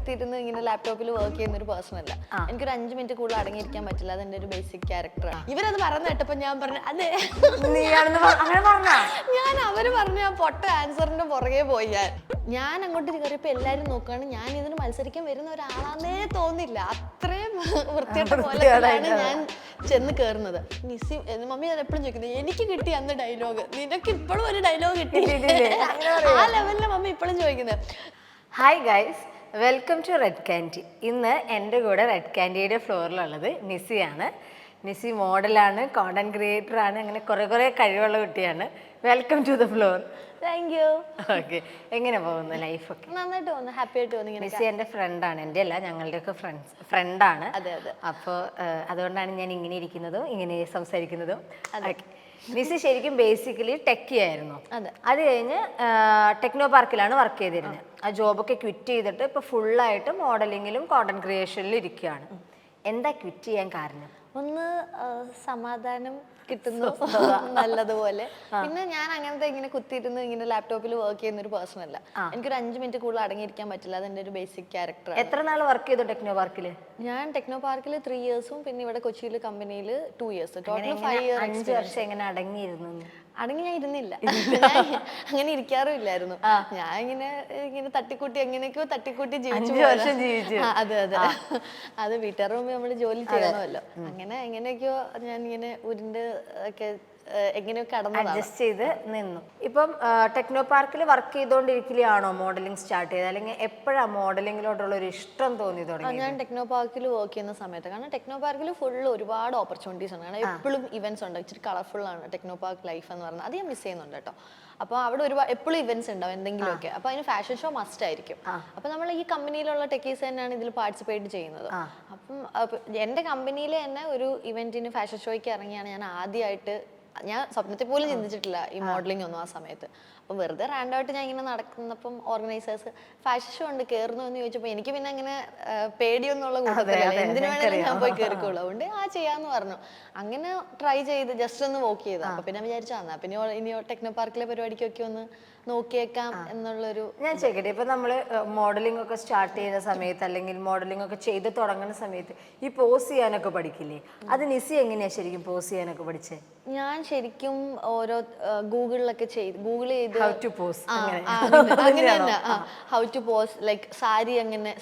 കുത്തിയിരുന്ന് ഇങ്ങനെ ലാപ്ടോപ്പിൽ വർക്ക് ചെയ്യുന്ന ഒരു പേഴ്സൺ അല്ല. എനിക്കൊരു 5 മിനിറ്റ് കൂടുതൽ അടങ്ങിയിരിക്കാൻ പറ്റില്ല. അതെന്റെ ഒരു ബേസിക് ക്യാരക്ടറാണ്. ഇവരത് പറഞ്ഞു കേട്ടപ്പോ ഞാൻ പറഞ്ഞു അതെ ഞാൻ അവര് പറഞ്ഞ ആ പൊട്ട ആൻസറിന്റെ പുറകെ പോയി. ഞാൻ അങ്ങോട്ട് കയറിയപ്പോ എല്ലാരും നോക്കുകയാണ്. ഞാൻ ഇതിന് മത്സരിക്കാൻ വരുന്ന ഒരാളാന്നേ തോന്നില്ല. അത്രയും വൃത്തിയായിട്ട പോലെയാണ് ഞാൻ ചെന്ന് കയറുന്നത്. നിസി മമ്മി ഞാൻ എപ്പോഴും ചോദിക്കുന്നത് എനിക്ക് കിട്ടി അന്ന് ഡയലോഗ്, നിനക്ക് ഇപ്പോഴും ഒരു ഡയലോഗ് കിട്ടിയില്ലേ? ആ ലെവലിലെ മമ്മി ഇപ്പോഴും ചോദിക്കുന്നത്. Hi guys, welcome to Red Candy. ഇന്ന് എൻ്റെ കൂടെ റെഡ് ക്യാൻഡിയുടെ ഫ്ലോറിലുള്ളത് നിസിയാണ്. നിസി മോഡലാണ്, കോണ്ടന്റ് ക്രിയേറ്റർ ആണ്, അങ്ങനെ കുറേ കഴിവുള്ള കുട്ടിയാണ്. Welcome to the floor. Thank you. Okay, എങ്ങനെ പോകുന്നു ലൈഫൊക്കെ? നന്നായിട്ട് പോകുന്നു, ഹാപ്പി ആയിട്ട് പോകുന്നു. നിസി എൻ്റെ ഫ്രണ്ടാണ്, എൻ്റെ അല്ല ഞങ്ങളുടെയൊക്കെ ഫ്രണ്ടാണ്. അതെ അതെ. അപ്പോൾ അതുകൊണ്ടാണ് ഞാൻ ഇങ്ങനെ ഇരിക്കുന്നതും ഇങ്ങനെ സംസാരിക്കുന്നതും. നിസി ശരിക്കും ബേസിക്കലി ടെക്കി ആയിരുന്നു. അത് കഴിഞ്ഞ് ടെക്നോ പാർക്കിലാണ് വർക്ക് ചെയ്തിരുന്നത്. ആ ജോബൊക്കെ ക്വിറ്റ് ചെയ്തിട്ട് ഇപ്പോൾ ഫുള്ളായിട്ട് മോഡലിങ്ങിലും കോണ്ടന്റ് ക്രിയേഷനിലും ഇരിക്കുകയാണ്. എന്താ ക്വിറ്റ് ചെയ്യാൻ കാരണം? ഒന്ന് സമാധാനം കിട്ടുന്നു നല്ലതുപോലെ. പിന്നെ ഞാൻ അങ്ങനത്തെ ഇങ്ങനെ കുത്തിയിരുന്ന് ഇങ്ങനെ ലാപ്ടോപ്പിൽ വർക്ക് ചെയ്യുന്ന ഒരു പേഴ്സൺ അല്ല. എനിക്കൊരു 5 മിനിറ്റ് കൂടുതൽ അടങ്ങിയിരിക്കാൻ പറ്റില്ല. അതെന്റെ ഒരു ബേസിക് ക്യാരക്ടർ. എത്ര നാൾ വർക്ക് ചെയ്തു ടെക്നോ പാർക്കിൽ? ഞാൻ ടെക്നോ പാർക്കിൽ 3 ഇയേഴ്സും പിന്നെ ഇവിടെ കൊച്ചിയിൽ കമ്പനിയിൽ 2 ഇയേഴ്സ്. Total 5 year. 5 വർഷം എങ്ങനെ അടങ്ങിയിരുന്നു? അടങ്ങി ഞാൻ ഇരുന്നില്ല. അങ്ങനെ ഇരിക്കാറുമില്ലായിരുന്നു. ഞാൻ ഇങ്ങനെ തട്ടിക്കൂട്ടി എങ്ങനെയൊക്കെയോ തട്ടിക്കൂട്ടി ജീവിച്ചു. അതെ അതെ. അത് വീട്ടുകാരുടെ മുമ്പ് നമ്മള് ജോലി ചെയ്യണമല്ലോ. അങ്ങനെ എങ്ങനെയൊക്കെയോ ഞാൻ ഇങ്ങനെ ഉരുണ്ട് ഒക്കെ എങ്ങനെയൊക്കെ അഡ്ജസ്റ്റ് ചെയ്ത് നിന്നു. ഇപ്പം ടെക്നോ പാർക്കിൽ വർക്ക് ചെയ്തോണ്ടിരിക്കലാണോ മോഡലിംഗ് സ്റ്റാർട്ട് ചെയ്തത്, അല്ലെങ്കിൽ എപ്പോഴാണ് മോഡലിംഗിലോട്ടുള്ള ഒരു ഇഷ്ടം തോന്നി തുടങ്ങി? ഞാൻ ടെക്നോ പാർക്കിൽ വർക്ക് ചെയ്യുന്ന സമയത്ത്, കാരണം ടെക്നോ പാർക്കിൽ ഫുള്ള് ഒരുപാട് ഓപ്പർച്യൂണിറ്റീസ് ഉണ്ട്. കാരണം എപ്പോഴും ഇവന്റ്സ് ഉണ്ട്, ഇച്ചിരി കളർഫുൾ ആണ് ടെക്നോ പാർക്ക് ലൈഫ് എന്ന് പറഞ്ഞാൽ. അത് ഞാൻ മിസ് ചെയ്യുന്നുണ്ട് കേട്ടോ. അപ്പോൾ അവിടെ ഒരുപാട് എപ്പോഴും ഇവന്റ്സ് ഉണ്ടാവും എന്തെങ്കിലുമൊക്കെ. അപ്പോൾ അതിന് ഫാഷൻ ഷോ മസ്റ്റ് ആയിരിക്കും. അപ്പോൾ നമ്മൾ ഈ കമ്പനിയിലുള്ള ടെക്കീസ് തന്നെയാണ് ഇതിൽ പാർട്ടിസിപ്പേറ്റ് ചെയ്യുന്നത്. അപ്പം എൻ്റെ കമ്പനിയിൽ തന്നെ ഒരു ഇവന്റിന് ഫാഷൻ ഷോയ്ക്ക് ഇറങ്ങിയാണ് ഞാൻ ആദ്യമായിട്ട്. ഞാൻ സ്വപ്നത്തിൽ പോലും ചിന്തിച്ചിട്ടില്ല ഈ മോഡലിംഗ് ഒന്നും ആ സമയത്ത്. അപ്പം വെറുതെ റാൻഡമായിട്ട് ഞാൻ ഇങ്ങനെ നടക്കുന്നപ്പം ഓർഗനൈസേഴ്സ് ഫാഷൻ ഷോ ഉണ്ട് കയറുന്നു എന്ന് ചോദിച്ചപ്പോൾ എനിക്ക് പിന്നെ അങ്ങനെ പേടിയൊന്നുള്ള കൂട്ടത്തിലല്ല, എന്തിനു വേണമെങ്കിലും ഞാൻ പോയി കയറിക്കോളൂ. അതുകൊണ്ട് ചെയ്യാന്ന് പറഞ്ഞു. അങ്ങനെ ട്രൈ ചെയ്ത് ജസ്റ്റ് ഒന്ന് വോക്ക് ചെയ്തു. അപ്പൊ പിന്നെ വിചാരിച്ചു തന്നാ പിന്നെ ഇനി ടെക്നോ പാർക്കിലെ പരിപാടിക്കൊക്കെ ഒന്ന് നോക്കിയേക്കാം എന്നുള്ളൊരു. ഞാൻ ചോദിക്കട്ടെ, ഇപ്പൊ നമ്മള് മോഡലിംഗ് ഒക്കെ സ്റ്റാർട്ട് ചെയ്യുന്ന സമയത്ത് അല്ലെങ്കിൽ മോഡലിംഗ് ഒക്കെ ചെയ്ത് തുടങ്ങുന്ന സമയത്ത് ഈ പോസ് ചെയ്യാനൊക്കെ പഠിക്കില്ലേ? അത് നിസി എങ്ങനെയാ ശരിക്കും പോസ് ചെയ്യാനൊക്കെ പഠിച്ചേ? ഞാൻ ശരിക്കും ഓരോ ഗൂഗിളിലൊക്കെ ഗൂഗിൾ ചെയ്ത് ഹൗ ടു പോസ് അങ്ങനെ തന്നെ ഹൗ ടു പോസ് ലൈക്ക്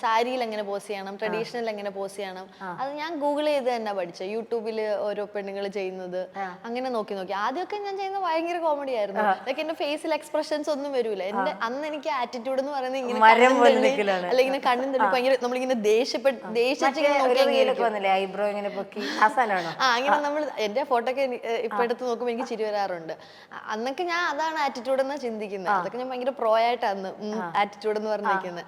സാരിയിൽ എങ്ങനെ പോസ് ചെയ്യണം, ട്രഡീഷണൽ എങ്ങനെ പോസ് ചെയ്യണം, അത് ഞാൻ ഗൂഗിൾ ചെയ്ത് തന്നെ പഠിച്ചത്. യൂട്യൂബില് ഓരോ പെണ്ണുങ്ങൾ ചെയ്യുന്നത് അങ്ങനെ നോക്കി ആദ്യമൊക്കെ ഞാൻ ചെയ്യുന്നത് ഭയങ്കര കോമഡി ആയിരുന്നു. ലൈക്ക് എന്റെ ഫേസിൽ എക്സ്പ്രഷൻസ് ഒന്നും വരൂല. എന്റെ അന്ന് എനിക്ക് ആറ്റിറ്റ്യൂഡ് എന്ന് പറയുന്നത് ഇങ്ങനെ അല്ലെങ്കിൽ കണ്ണും തള്ളി ഭയങ്കര നമ്മളിങ്ങനെ ഐബ്രോ ഇങ്ങനെ പൊക്കി അങ്ങനെ നമ്മൾ എന്റെ ഫോട്ടോ ഒക്കെ ഇപ്പൊ എടുത്ത് നോക്കുമ്പോൾ എനിക്ക് ചിരി വരാറുണ്ട്. അന്നൊക്കെ ഞാൻ അതാണ് ആറ്റിറ്റ്യൂഡ് എന്നാ ചിന്തിക്കുന്നത്. അതൊക്കെ ഞാൻ ഭയങ്കര പ്രോ ആയിട്ടാണ് ആറ്റിറ്റ്യൂഡ് എന്ന് പറഞ്ഞിരിക്കുന്നത്.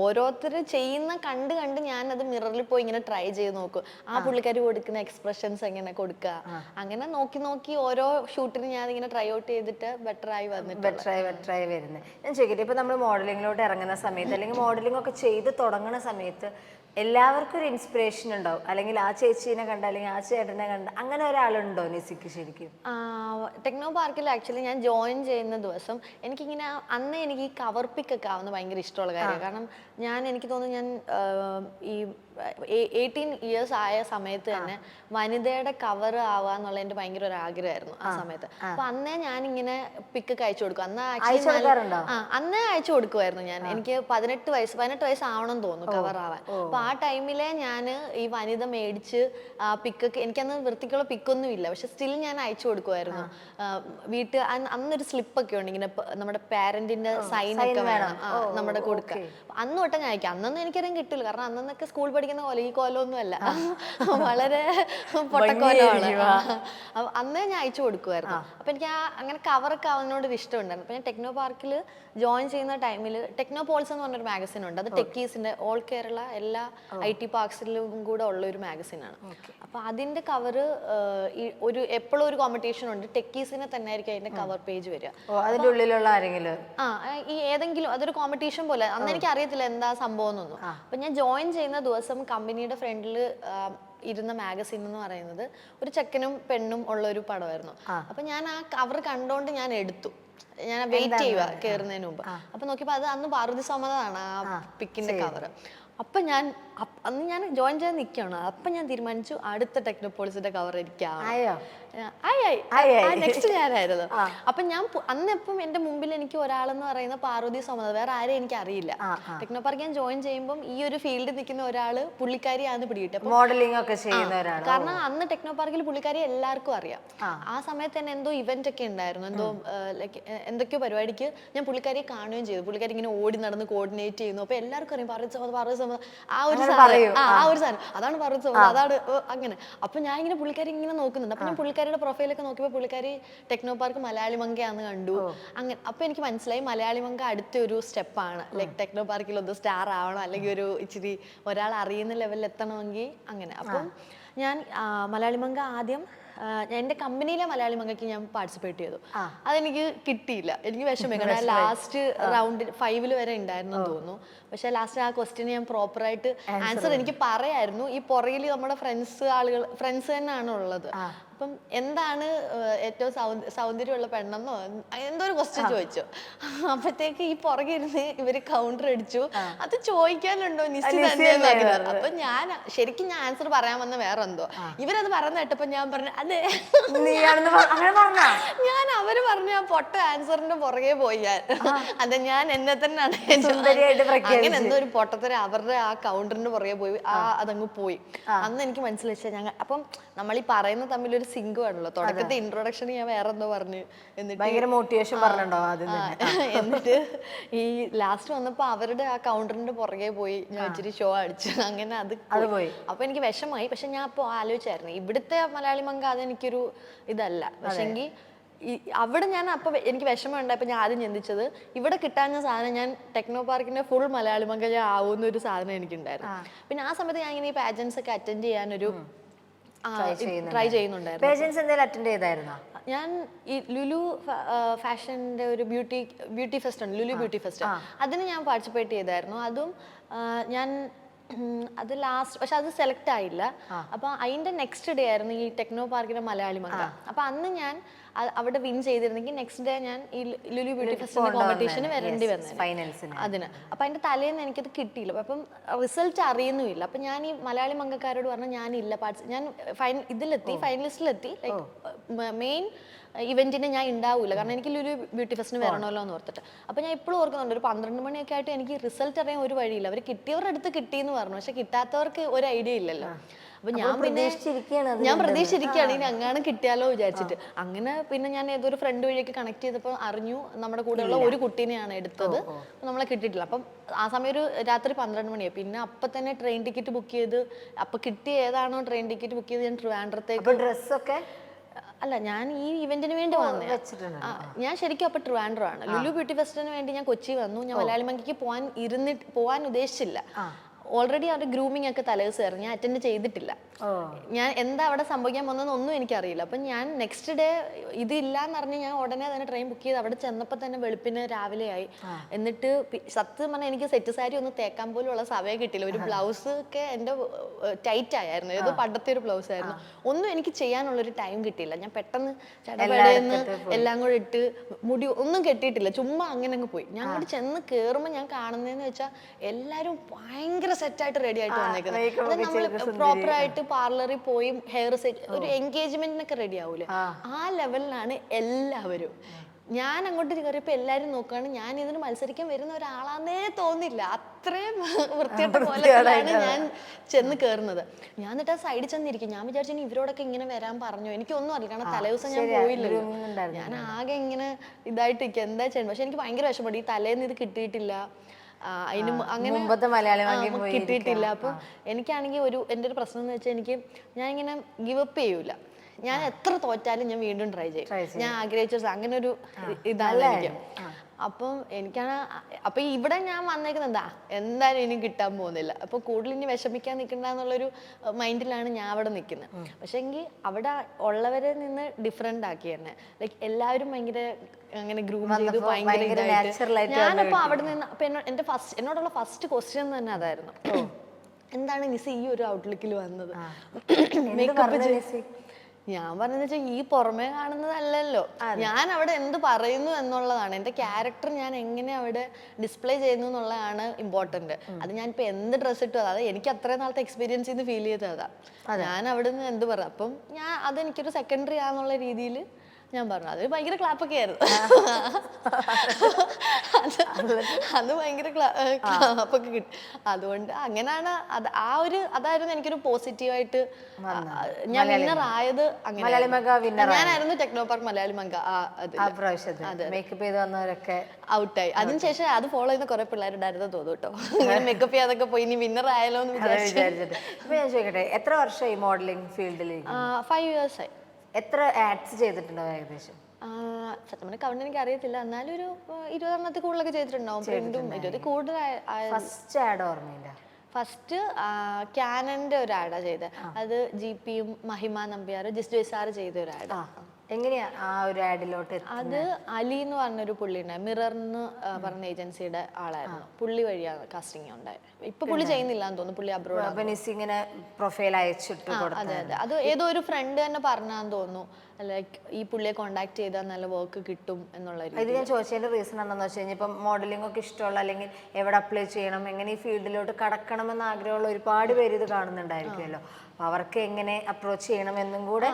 ഓരോരുത്തർ ചെയ്യുന്ന കണ്ട് ഞാൻ അത് മിററിൽ പോയി ഇങ്ങനെ ട്രൈ ചെയ്ത് നോക്കും. ആ പുള്ളിക്കാർ കൊടുക്കുന്ന എക്സ്പ്രഷൻസ് എങ്ങനെ കൊടുക്കുക, അങ്ങനെ നോക്കി ഓരോ ഷൂട്ടിന് ഞാൻ ഇങ്ങനെ ട്രൈ ഔട്ട് ചെയ്തിട്ട് ബെറ്റർ ആയി വരുന്നത്. ഞാൻ ചോദിക്കട്ടെ, ഇപ്പൊ നമ്മൾ മോഡലിംഗിലോട്ട് ഇറങ്ങുന്ന സമയത്ത് അല്ലെങ്കിൽ മോഡലിംഗ് ഒക്കെ ചെയ്ത് തുടങ്ങുന്ന സമയത്ത് എല്ലാവർക്കും ഒരു ഇൻസ്പിറേഷൻ ഉണ്ടാവും, അല്ലെങ്കിൽ ആ ചേച്ചീനെ കണ്ട അല്ലെങ്കിൽ ആ ചേട്ടനെ കണ്ട അങ്ങനെ ഒരാളുണ്ടോ നിസിക്ക് ശരിക്കും? ടെക്നോ പാർക്കിൽ ആക്ച്വലി ഞാൻ ജോയിൻ ചെയ്യുന്ന ദിവസം എനിക്കിങ്ങനെ അന്ന് എനിക്ക് ഈ കവർ പിക്ക് ഒക്കെ ആവുന്ന ഭയങ്കര ഇഷ്ടമുള്ള കാര്യമാണ്. കാരണം എനിക്ക് തോന്നുന്നു ഞാൻ ഈ 18 ഇയേഴ്സ് ആയ സമയത്ത് തന്നെ വനിതയുടെ കവർ ആവാന്നുള്ള എൻ്റെ ഭയങ്കര ഒരു ആഗ്രഹമായിരുന്നു ആ സമയത്ത്. അപ്പൊ അന്നേ ഞാനിങ്ങനെ പിക്കൊക്കെ അയച്ചു കൊടുക്കും. അന്നേ അയച്ചു കൊടുക്കുമായിരുന്നു ഞാൻ. എനിക്ക് 18 വയസ്സ് ആവണം തോന്നുന്നു കവർ ആവാൻ. അപ്പൊ ആ ടൈമിലെ ഞാൻ ഈ വനിത മേടിച്ച് പിക്കൊക്കെ, എനിക്കന്ന് വൃത്തിക്കുള്ള പിക്കൊന്നും ഇല്ല, പക്ഷെ സ്റ്റിൽ ഞാൻ അയച്ചു കൊടുക്കുമായിരുന്നു. വീട്ടിൽ അന്നൊരു സ്ലിപ്പൊക്കെ ഉണ്ട് ഇങ്ങനെ നമ്മുടെ പാരന്റിന്റെ സൈൻ ഒക്കെ വേണം നമ്മുടെ കൊടുക്കുക. അന്ന് തൊട്ട് ഞാൻ അയക്കാം. അന്നൊന്നും എനിക്കറിയാൻ കിട്ടില്ല, കാരണം അന്നൊക്കെ സ്കൂൾ പഠിക്കുന്ന പോലെ ഈ കോലമൊന്നും അല്ല, വളരെ പൊട്ടക്കോലമാണ്. അന്നേ ഞാൻ അയച്ചു കൊടുക്കുമായിരുന്നു. അപ്പൊ എനിക്ക് അങ്ങനെ കവറൊക്കെ ആവുന്നതിനോട് ഒരു ഇഷ്ടം ഉണ്ടായിരുന്നു. അപ്പൊ ഞാൻ ടെക്നോ പാർക്കിൽ ജോയിൻ ചെയ്യുന്ന ടൈമിൽ ടെക്നോ പോൾസ് എന്ന് പറഞ്ഞൊരു മാഗസിൻ ഉണ്ട്. അത് ടെക്കീസിന്റെ ഓൾ കേരള എല്ലാ IT പാർക്സിലും കൂടെ ഉള്ള ഒരു മാഗസിനാണ്. അപ്പൊ അതിന്റെ കവർ എപ്പോഴും ഒരു കോമ്പറ്റീഷൻ ഉണ്ട്. ടെക്കീസിനെ തന്നെ ആയിരിക്കും അതിന്റെ കവർ പേജ് വരിക. അതിന്റെ ഉള്ളിലുള്ള ആരെങ്കിലും ഈ ഏതെങ്കിലും അതൊരു കോമ്പറ്റീഷൻ പോലെ. അന്ന് എനിക്ക് അറിയത്തില്ല എന്താ സംഭവം എന്നൊന്നും. അപ്പൊ ഞാൻ ജോയിൻ ചെയ്യുന്ന ദിവസം കമ്പനിയുടെ ഫ്രണ്ടിൽ ഇരുന്ന മാഗസിൻ എന്ന് പറയുന്നത് ഒരു ചെക്കനും പെണ്ണും ഉള്ള ഒരു പടമായിരുന്നു. അപ്പൊ ഞാൻ ആ കവർ കണ്ടോണ്ട് ഞാൻ എടുത്തു. ഞാൻ വെയിറ്റ് ചെയ്യുക കയറുന്നതിന് മുമ്പ്. അപ്പൊ നോക്കിയപ്പോ അത് അന്ന് പാർവതി സമ്മതാണ് ആ പിക്കിന്റെ കവർ. അപ്പം അന്ന് ഞാൻ ജോയിൻ ചെയ്യാൻ നിൽക്കുകയാണ്. അപ്പം ഞാൻ തീരുമാനിച്ചു അടുത്ത ടെക്നോപോളിസിന്റെ കവർ എനിക്കാണ്. നെക്സ്റ്റ് ഞാനായിരുന്നു. അപ്പം ഞാൻ അന്നെപ്പം എൻ്റെ മുമ്പിൽ എനിക്ക് ഒരാളെന്ന് പറയുന്ന പാർവതി സോമനാഥ്, വേറെ ആരെയും എനിക്ക് അറിയില്ല. ടെക്നോ പാർക്ക് ഞാൻ ജോയിൻ ചെയ്യുമ്പോൾ ഈ ഒരു ഫീൽഡിൽ നിൽക്കുന്ന ഒരാള് പുള്ളിക്കാരിയാന്ന് പിടികിട്ടി. മോഡലിംഗ് ഒക്കെ ചെയ്യുന്ന ഒരാളാണ്. കാരണം അന്ന് ടെക്നോ പാർക്കിൽ പുള്ളിക്കാരി എല്ലാവർക്കും അറിയാം. ആ സമയത്ത് തന്നെ എന്തോ ഇവന്റ് ഒക്കെ ഉണ്ടായിരുന്നു, എന്തോ ലൈക്ക് എന്തൊക്കെയോ പരിപാടിക്ക് ഞാൻ പുള്ളിക്കാരിയെ കാണുകയും ചെയ്തു. പുള്ളിക്കാരി ഇങ്ങനെ ഓടി നടന്ന് കോർഡിനേറ്റ് ചെയ്യുന്നു. അപ്പൊ എല്ലാവർക്കും അറിയാം പാർവതി സോമനാഥ് ആ ഒരു സാധനം അതാണ് പാർവതി സോമനാഥ്, അതാണ് അങ്ങനെ. അപ്പൊ ഞാൻ ഇങ്ങനെ പുള്ളിക്കാരി ഇങ്ങനെ നോക്കുന്നുണ്ട്. അപ്പൊ ഞാൻ പുള്ളിക്കാരിയുടെ പ്രൊഫൈലൊക്കെ നോക്കിയപ്പോൾ പുള്ളിക്കാരി ടെക്നോ പാർക്ക് മലയാളി മങ്കയാന്ന് കണ്ടു. അങ്ങനെ അപ്പൊ എനിക്ക് മനസ്സിലായി മലയാളി മങ്ക അടുത്ത ഒരു സ്റ്റെപ്പാണ്. ലൈക്ക് ടെക്നോ പാർക്കിൽ ഒന്ന് സ്റ്റാർ ആവണം, അല്ലെങ്കിൽ ഒരു ഇച്ചിരി ഒരാൾ അറിയുന്ന ലെവലിൽ എത്തണമെങ്കിൽ അങ്ങനെ. അപ്പം ഞാൻ മലയാളി മങ്ക ആദ്യം എൻ്റെ കമ്പനിയിലെ മലയാളി മങ്കയ്ക്ക് ഞാൻ പാർട്ടിസിപ്പേറ്റ് ചെയ്തു. അതെനിക്ക് കിട്ടിയില്ല, എനിക്ക് വിഷമം. കാരണം ലാസ്റ്റ് റൗണ്ടിൽ 5 വരെ ഉണ്ടായിരുന്നു തോന്നുന്നു. പക്ഷെ ലാസ്റ്റ് ആ ക്വസ്റ്റ്യൻ ഞാൻ പ്രോപ്പറായിട്ട് ആൻസർ എനിക്ക് പറയായിരുന്നു. ഈ പുറകിൽ നമ്മുടെ ഫ്രണ്ട്സ് തന്നെയാണ് ഉള്ളത്. അപ്പം എന്താണ് ഏറ്റവും സൗന്ദര്യമുള്ള പെണ്ണെന്നോ എന്തോ ഒരു ക്വസ്റ്റ്യൻ ചോദിച്ചു. അപ്പത്തേക്ക് ഈ പുറകെ ഇരുന്ന് ഇവര് കൗണ്ടർ അടിച്ചു, അത് ചോദിക്കാനുണ്ടോ നിശ്ചിത. അപ്പൊ ശരിക്കും ഞാൻ ആൻസർ പറയാൻ വന്ന വേറെ എന്തോ. ഇവരത് പറയുന്ന കേട്ടപ്പോ ഞാൻ പറഞ്ഞു അതെ, ഞാൻ അവര് പറഞ്ഞ ആ പൊട്ട ആൻസറിന്റെ പുറകെ പോയി. അതെ, ഞാൻ എന്നെ തന്നെയാണ് അങ്ങനെ എന്തോ ഒരു പൊട്ടത്തരം അവരുടെ ആ കൗണ്ടറിന്റെ പുറകെ പോയി. അതങ്ങ് പോയി. അന്ന് എനിക്ക് മനസ്സിലായി ഞങ്ങൾ അപ്പം നമ്മൾ ഈ പറയുന്ന തമ്മിലൊരു സിങ്ക് ആണല്ലോ. തുടക്കത്തെ ഇൻട്രൊഡക്ഷൻ ഞാൻ വേറെ എന്തോ പറഞ്ഞു, എന്നിട്ട് മോട്ടിവേഷൻ പറഞ്ഞോ. എന്നിട്ട് ഈ ലാസ്റ്റ് വന്നപ്പോ അവരുടെ ആ കൗണ്ടറിന്റെ പുറകെ പോയി ഞാൻ ഇച്ചിരി ഷോ അടിച്ചു. അങ്ങനെ അത് പോയി. അപ്പൊ എനിക്ക് വിഷമായി. പക്ഷെ ഞാൻ അപ്പൊ ആലോചിച്ചായിരുന്നു ഇവിടുത്തെ മലയാളി മങ്ക അതെനിക്കൊരു ഇതല്ല. പക്ഷെങ്കിൽ അവിടെ ഞാൻ അപ്പൊ എനിക്ക് വിഷമം ഉണ്ടായപ്പോ ഞാൻ ആദ്യം ചിന്തിച്ചത് ഇവിടെ കിട്ടാവുന്ന സാധനം ഞാൻ ടെക്നോ പാർക്കിന്റെ ഫുൾ മലയാളി മങ്ക ഞാൻ ആവുന്ന ഒരു സാധനം എനിക്കുണ്ടായിരുന്നു. പിന്നെ ആ സമയത്ത് ഞാൻ ഇങ്ങനെ ഈ പാജൻസ് ഒക്കെ അറ്റൻഡ് ചെയ്യാനൊരു ട്രൈ ചെയ്യുന്നുണ്ടായിരുന്നു. ഞാൻ ഈ ലുലു ഫാഷന്റെ ഒരു ബ്യൂട്ടി ഫെസ്റ്റ് ഉണ്ട്, ലുലു ബ്യൂട്ടി ഫെസ്റ്റ്. അതിന് ഞാൻ പാർട്ടിസിപ്പേറ്റ് ചെയ്തായിരുന്നു. അതും ഞാൻ അത് ലാസ്റ്റ്, പക്ഷെ അത് സെലക്ട് ആയില്ല. അപ്പൊ അതിന്റെ നെക്സ്റ്റ് ഡേ ആയിരുന്നു ഈ ടെക്നോ പാർക്കിന്റെ മലയാളി മങ്ക. അപ്പൊ അന്ന് ഞാൻ അവിടെ വിൻ ചെയ്തിരുന്നെങ്കിൽ നെക്സ്റ്റ് ഡേ ഞാൻ ഈ ലുലു ബ്യൂട്ടി ഫെസ്റ്റിവൽ കോമ്പറ്റീഷന് വരേണ്ടി വന്നു അതിന്. അപ്പൊ അതിന്റെ തലേന്ന് എനിക്കത് കിട്ടിയില്ല. അപ്പം റിസൾട്ട് അറിയുന്നുമില്ല. അപ്പൊ ഞാൻ ഈ മലയാളി മങ്കക്കാരോട് പറഞ്ഞു ഞാനില്ല, ഞാൻ ഫൈനലിസ്റ്റിലെത്തി. ലൈക്ക് മെയിൻ ഇവന്റിന് ഞാൻ ഉണ്ടാവില്ല, കാരണം എനിക്ക് ലുലു ബ്യൂട്ടി ഫെസ്റ്റിന് വരണമല്ലോ എന്ന് ഓർത്തിട്ട്. അപ്പൊ ഞാൻ ഇപ്പോഴും ഓർക്കുന്നുണ്ട് ഒരു 12 മണിയൊക്കെ ആയിട്ട് എനിക്ക് റിസൾട്ട് അറിയാൻ ഒരു വഴിയില്ല. അവർ കിട്ടിയവരുടെ അടുത്ത് കിട്ടിയെന്ന് പറഞ്ഞു, പക്ഷെ കിട്ടാത്തവർക്ക് ഒരു ഐഡിയ ഇല്ലല്ലോ. അപ്പൊ ഞാൻ പ്രതീക്ഷിച്ചിരിക്കുകയാണ് ഇനി അങ്ങാണ് കിട്ടിയാലോ വിചാരിച്ചിട്ട്. അങ്ങനെ പിന്നെ ഞാൻ ഏതൊരു ഫ്രണ്ട് വഴിയൊക്കെ കണക്ട് ചെയ്തപ്പോൾ അറിഞ്ഞു നമ്മുടെ കൂടെയുള്ള ഒരു കുട്ടീനെയാണ് എടുത്തത്, നമ്മളെ കിട്ടിയിട്ടില്ല. അപ്പം ആ സമയം ഒരു രാത്രി 12 മണിയായി. പിന്നെ അപ്പൊ തന്നെ ട്രെയിൻ ടിക്കറ്റ് ബുക്ക് ചെയ്ത്, അപ്പൊ കിട്ടിയ ഏതാണോ ട്രെയിൻ ടിക്കറ്റ് ബുക്ക് ചെയ്ത് ഞാൻ ട്രിവാൻഡ്രത്തേക്ക്. ഡ്രസ്സൊക്കെ അല്ല, ഞാൻ ഈ ഇവന്റിന് വേണ്ടി വന്നേ. ഞാൻ ശരിക്കും അപ്പൊ ട്രിവാൻഡ്രം ആണ്. ലുലു ബ്യൂട്ടി ഫെസ്റ്റിന് വേണ്ടി ഞാൻ കൊച്ചി വന്നു. ഞാൻ മലയാളി മങ്കയ്ക്ക് പോവാൻ ഉദ്ദേശിച്ചില്ല. ഓൾറെഡി അവരുടെ ഗ്രൂമിങ് ഒക്കെ തലേദിവസമായിരുന്നു, ഞാൻ അറ്റൻഡ് ചെയ്തിട്ടില്ല. ഞാൻ എന്താ അവിടെ സംഭവിക്കാൻ പോകുന്നതെന്നൊന്നും എനിക്കറിയില്ല. അപ്പം ഞാൻ നെക്സ്റ്റ് ഡേ ഇതില്ലാന്ന് പറഞ്ഞ് ഞാൻ ഉടനെ തന്നെ ട്രെയിൻ ബുക്ക് ചെയ്ത് അവിടെ ചെന്നപ്പോൾ തന്നെ വെളുപ്പിന് രാവിലെയായി. എന്നിട്ട് സത്യം പറഞ്ഞാൽ എനിക്ക് സെറ്റ് സാരി ഒന്ന് തേക്കാൻ പോലും ഉള്ള സമയം കിട്ടിയില്ല. ഒരു ബ്ലൗസ് ഒക്കെ എൻ്റെ ടൈറ്റ് ആയിരുന്നു, ഏതോ പണ്ടത്തെ ഒരു ബ്ലൗസ് ആയിരുന്നു. ഒന്നും എനിക്ക് ചെയ്യാനുള്ളൊരു ടൈം കിട്ടിയില്ല. ഞാൻ പെട്ടെന്ന് ചടപടയെന്ന് എല്ലാം കൂടെ ഇട്ട് മുടി ഒന്നും കെട്ടിയിട്ടില്ല, ചുമ്മാ അങ്ങനെ അങ്ങ് പോയി. ഞാൻ അങ്ങോട്ട് ചെന്ന് കയറുമ്പോൾ ഞാൻ കാണുന്നതെന്ന് വെച്ചാൽ എല്ലാവരും ഭയങ്കര സെറ്റായിട്ട് റെഡി ആയിട്ട് വന്നേക്കുന്നത്. അത് നമ്മൾ പ്രോപ്പറായിട്ട് പാർലറിൽ പോയി ഹെയർ സെറ്റ്, ഒരു എൻഗേജ്മെന്റിനൊക്കെ റെഡി ആവൂലേ, ആ ലെവലിലാണ് എല്ലാവരും. ഞാൻ അങ്ങോട്ട് കയറിയപ്പോൾ എല്ലാവരും നോക്കുകയാണ്. ഞാൻ ഇതിന് മത്സരിക്കാൻ വരുന്ന ഒരാളാന്നേ തോന്നില്ല, അത്രയും വൃത്തിയായിട്ട പോലെയാണ് ഞാൻ ചെന്ന് കയറുന്നത്. ഞാൻ എന്നിട്ട് ആ സൈഡിൽ ചെന്നിരിക്കും. ഞാൻ വിചാരിച്ചു ഇവരോടൊക്കെ ഇങ്ങനെ വരാൻ പറഞ്ഞു, എനിക്കൊന്നും അറിയില്ല, കാരണം തലേദിവസം ഞാൻ പോയില്ലല്ലോ. ഞാൻ ആകെ ഇങ്ങനെ ഇതായിട്ടിരിക്കും, എന്താ ചെയ്യുന്നത്. പക്ഷെ എനിക്ക് ഭയങ്കര വിഷമമുണ്ട്, ഈ തലേന്ന് ഇത് കിട്ടിയിട്ടില്ല, അതിനും അങ്ങനെ കിട്ടിയിട്ടില്ല. അപ്പൊ എനിക്കാണെങ്കിൽ എൻ്റെ ഒരു പ്രശ്നം എന്ന് വെച്ചാൽ ഞാൻ ഇങ്ങനെ ഗിവ് അപ്പ് ചെയ്യൂല. ഞാൻ എത്ര തോറ്റാലും ഞാൻ വീണ്ടും ട്രൈ ചെയ്യും. ഞാൻ ആഗ്രഹിച്ച അങ്ങനെ ഒരു ഇതാണ് എനിക്ക്. അപ്പം അപ്പൊ ഇവിടെ ഞാൻ വന്നേക്കുന്നത് എന്തായാലും ഇനി കിട്ടാൻ പോകുന്നില്ല. അപ്പൊ കൂടുതൽ ഇനി വിഷമിക്കാൻ നിൽക്കണ്ടെന്നുള്ളൊരു മൈൻഡിലാണ് ഞാൻ അവിടെ നിൽക്കുന്നത്. പക്ഷെ എങ്കിൽ അവിടെ ഉള്ളവരെ നിന്ന് ഡിഫറെന്റ് ആക്കി തന്നെ. ലൈക്ക് എല്ലാവരും ഭയങ്കര അങ്ങനെ ഗ്രൂം ചെയ്തു, ഭയങ്കര ഇതായിട്ട്. ഞാനപ്പോ അവിടെ നിന്ന് അപ്പൊ എന്നോടുള്ള ഫസ്റ്റ് ക്വസ്റ്റ്യൻ തന്നെ അതായിരുന്നു, എന്താണ് നിസി ഈ ഒരു ഔട്ട്ലുക്കിൽ വന്നത്? മേക്കപ്പ് ഞാൻ പറഞ്ഞെന്ന് വെച്ചാൽ ഈ പുറമേ കാണുന്നതല്ലല്ലോ, ഞാൻ അവിടെ എന്ത് പറയുന്നു എന്നുള്ളതാണ്. എൻ്റെ ക്യാരക്ടർ ഞാൻ എങ്ങനെ അവിടെ ഡിസ്പ്ലേ ചെയ്യുന്നു എന്നുള്ളതാണ് ഇമ്പോർട്ടന്റ്. അത് ഞാനിപ്പോൾ എന്ത് ഡ്രസ്സ് ഇട്ടു, അത് എനിക്ക് അത്രയും നാളത്തെ എക്സ്പീരിയൻസ് ചെയ്ത് ഫീൽ ചെയ്തതാ. ഞാൻ അവിടെ നിന്ന് എന്ത് പറയാം, അപ്പം ഞാൻ അതെനിക്കൊരു സെക്കൻഡറി ആണെന്നുള്ള രീതിയിൽ ഞാൻ പറഞ്ഞു. അത് ഭയങ്കര ക്ലാപ്പൊക്കെ ആയിരുന്നു. അത് ഭയങ്കര ക്ലാപ്പൊക്കെ കിട്ടും. അതുകൊണ്ട് അങ്ങനെയാണ് അത്. അതായിരുന്നു എനിക്കൊരു പോസിറ്റീവായിട്ട് ഞാൻ വിന്നർ ആയത്. അങ്ങനെ ഞാനായിരുന്നു ടെക്നോ പാർക്ക് മലയാളി മംഗ ഔട്ടായി. അതിനുശേഷം അത് ഫോളോ ചെയ്യുന്ന കുറെ പിള്ളേരുണ്ടായിരുന്നു തോന്നുന്നു കേട്ടോ. ഇങ്ങനെ മേക്കപ്പ് ചെയ്യാതൊക്കെ പോയി ഇനി വിന്നർ ആയാലോ എന്ന് വിചാരിച്ചിട്ട്. എത്ര വർഷമായി മോഡലിംഗ് ഫീൽഡിലേക്ക്? 5 years ആയി. എത്ര ആഡ്സ് ചെയ്തിട്ടുണ്ടോ ഏകദേശം? സത്യം പറഞ്ഞാൽ കൗണ്ട് എനിക്ക് അറിയത്തില്ല, എന്നാലും ഒരു 20 കൂടുതലൊക്കെ ചെയ്തിട്ടുണ്ടാവും. പ്രിന്റും 20 കൂടുതൽ. ഫസ്റ്റ് ആഡ് ഓർമ്മയില്ല. ഫസ്റ്റ് ക്യാനന്റെ ഒരു ആഡാ ചെയ്തത്. അത് GPയും മഹിമ നമ്പ്യാർ ജിസ് സാറ് ചെയ്ത ഒരു ആഡ്. എങ്ങനെയാ ആ ഒരു ആഡിലോട്ട്? അത് അലി എന്ന് പറഞ്ഞൊരു പുള്ളി ഉണ്ടായി, മിറർന്ന് പറഞ്ഞ ഏജൻസിയുടെ ആളായിരുന്നു. പുള്ളി വഴിയാണ് കാസ്റ്റിംഗ് ഉണ്ടായത്. ഇപ്പൊ പുള്ളി ചെയ്യുന്നില്ല എന്ന് തോന്നുന്നു, പുള്ളി അബ്രോഡ്. ഇങ്ങനെ പ്രൊഫൈൽ അയച്ചിട്ട്. അതെ അതെ, അത് ഏതോ ഒരു ഫ്രണ്ട് തന്നെ പറഞ്ഞാന്ന് തോന്നുന്നു, ലൈക്ക് ഈ പുള്ളിയെ കോണ്ടാക്ട് ചെയ്താൽ നല്ല വർക്ക് കിട്ടും എന്നുള്ള. ഇത് ഞാൻ ചോദിച്ചതിന്റെ റീസൺ എന്താണെന്ന് വെച്ച് കഴിഞ്ഞാൽ, ഇപ്പം മോഡലിംഗ് ഒക്കെ ഇഷ്ടമുള്ള, അല്ലെങ്കിൽ എവിടെ അപ്ലൈ ചെയ്യണം, എങ്ങനെ ഈ ഫീൽഡിലോട്ട് കടക്കണമെന്ന് ആഗ്രഹമുള്ള ഒരുപാട് പേര് ഇത് കാണുന്നുണ്ടായിരിക്കുമല്ലോ. അവർക്ക് എങ്ങനെ അപ്രോച്ച് ചെയ്യണം എന്നും കൂടെ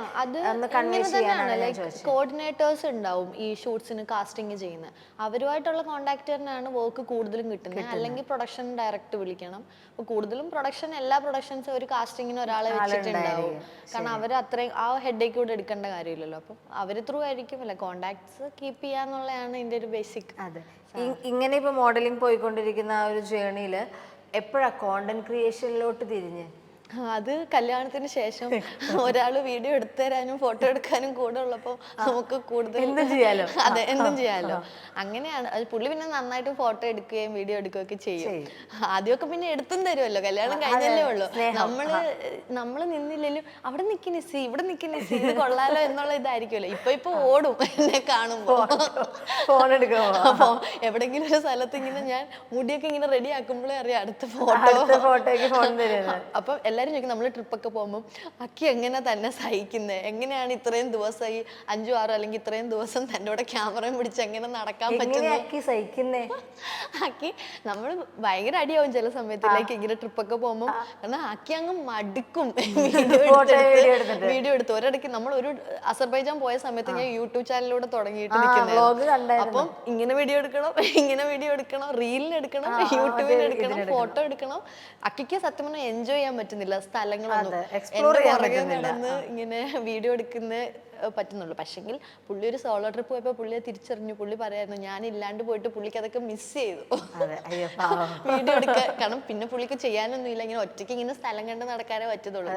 കോർഡിനേറ്റേഴ്സ് ഉണ്ടാവും ഈ ഷൂട്ട്സിന് കാസ്റ്റിംഗ് ചെയ്യുന്നത്. അവരുമായിട്ടുള്ള കോണ്ടാക്ടറിനാണ് വർക്ക് കൂടുതലും കിട്ടുന്നത്. അല്ലെങ്കിൽ പ്രൊഡക്ഷൻ ഡയറക്റ്റ് വിളിക്കണം. അപ്പോൾ കൂടുതലും എല്ലാ പ്രൊഡക്ഷൻസും ഒരു കാസ്റ്റിങ്ങിന് ഒരാളെ വെച്ചിട്ടുണ്ടാവും. കാരണം അവർ അത്രയും ആ ഹെഡേക്ക് കൂടെ എടുക്കേണ്ട കാര്യമില്ലല്ലോ. അപ്പം അവർ ത്രൂ ആയിരിക്കും അല്ലെ കോണ്ടാക്ട്സ് കീപ്പ് ചെയ്യാന്നുള്ളതാണ് ഇതിന്റെ ഒരു ബേസിക്. അതെ, ഇങ്ങനെ ഇപ്പൊ മോഡലിംഗ് പോയിക്കൊണ്ടിരിക്കുന്ന ആ ഒരു ജേർണിയിൽ എപ്പോഴാ കോണ്ടന്റ് ക്രിയേഷനിലോട്ട് തിരിഞ്ഞ്? അത് കല്യാണത്തിന് ശേഷം ഒരാൾ വീഡിയോ എടുത്തു തരാനും ഫോട്ടോ എടുക്കാനും കൂടെ ഉള്ളപ്പോൾ നമുക്ക് കൂടുതൽ എന്തും ചെയ്യാലോ. അതെ, എന്തും ചെയ്യാലോ. അങ്ങനെയാണ്. പുള്ളി പിന്നെ നന്നായിട്ട് ഫോട്ടോ എടുക്കുകയും വീഡിയോ എടുക്കുകയൊക്കെ ചെയ്യും. ആദ്യമൊക്കെ പിന്നെ എടുത്തും തരുമല്ലോ, കല്യാണം കഴിഞ്ഞല്ലേ ഉള്ളൂ. നമ്മള് നിന്നില്ലെങ്കിലും അവിടെ നിൽക്കുന്ന ഇവിടെ നിൽക്കുന്ന ഇത് കൊള്ളാലോ എന്നുള്ള ഇതായിരിക്കുമല്ലോ. ഇപ്പൊ ഓടും എന്നെ കാണുമ്പോ ഫോൺ എടുക്കുമ്പോ. എവിടെങ്കിലും ഒരു സ്ഥലത്ത് ഇങ്ങനെ ഞാൻ മുടിയൊക്കെ ഇങ്ങനെ റെഡി ആക്കുമ്പോഴേ അറിയാം അടുത്ത ഫോട്ടോയ്ക്ക് ഫോൺ തരുന്നത്. അപ്പൊ എല്ലാവരും ചോദിക്കും, നമ്മൾ ട്രിപ്പൊക്കെ പോകുമ്പോൾ അക്കി എങ്ങനെ തന്നെ സഹിക്കുന്നത്, എങ്ങനെയാണ് ഇത്രയും ദിവസമായി 5, 6 അല്ലെങ്കിൽ ഇത്രയും ദിവസം തൻ്റെ കൂടെ ക്യാമറയും പിടിച്ച് എങ്ങനെ നടക്കാൻ പറ്റുന്നേ? ആക്കി നമ്മൾ ഭയങ്കര അടിയാവും ചില സമയത്തിലേക്ക് ഇങ്ങനെ ട്രിപ്പൊക്കെ പോകുമ്പോൾ. കാരണം ആക്കി അങ്ങ് മടുക്കും വീഡിയോ എടുത്ത്. ഒരിടയ്ക്ക് നമ്മൾ ഒരു അസർബൈജാൻ പോയ സമയത്ത് ഞാൻ യൂട്യൂബ് ചാനലിലൂടെ തുടങ്ങിയിട്ട് നിൽക്കുന്നത്. അപ്പം ഇങ്ങനെ വീഡിയോ എടുക്കണം, റീലിന് എടുക്കണം, യൂട്യൂബിൽ എടുക്കണം, ഫോട്ടോ എടുക്കണം. അക്കിക്ക് സത്യം പറഞ്ഞാൽ എൻജോയ് ചെയ്യാൻ പറ്റുന്നില്ല സ്ഥലങ്ങളൊന്നും. നടന്ന് ഇങ്ങനെ വീഡിയോ എടുക്കുന്ന പറ്റുന്നുള്ളൂ. പക്ഷെങ്കിൽ പുള്ളി ഒരു സോളോ ട്രിപ്പ് പോയപ്പോൾ പുള്ളിയെ തിരിച്ചറിഞ്ഞു. പുള്ളി പറയായിരുന്നു, ഞാൻ ഇല്ലാണ്ട് പോയിട്ട് പുള്ളിക്ക് അതൊക്കെ മിസ് ചെയ്തു വീഡിയോ എടുക്കാൻ. കാരണം പിന്നെ പുള്ളിക്ക് ചെയ്യാനൊന്നും ഇല്ല, ഇങ്ങനെ ഒറ്റയ്ക്ക് ഇങ്ങനെ സ്ഥലം കണ്ട് നടക്കാനേ പറ്റത്തുള്ളൂ.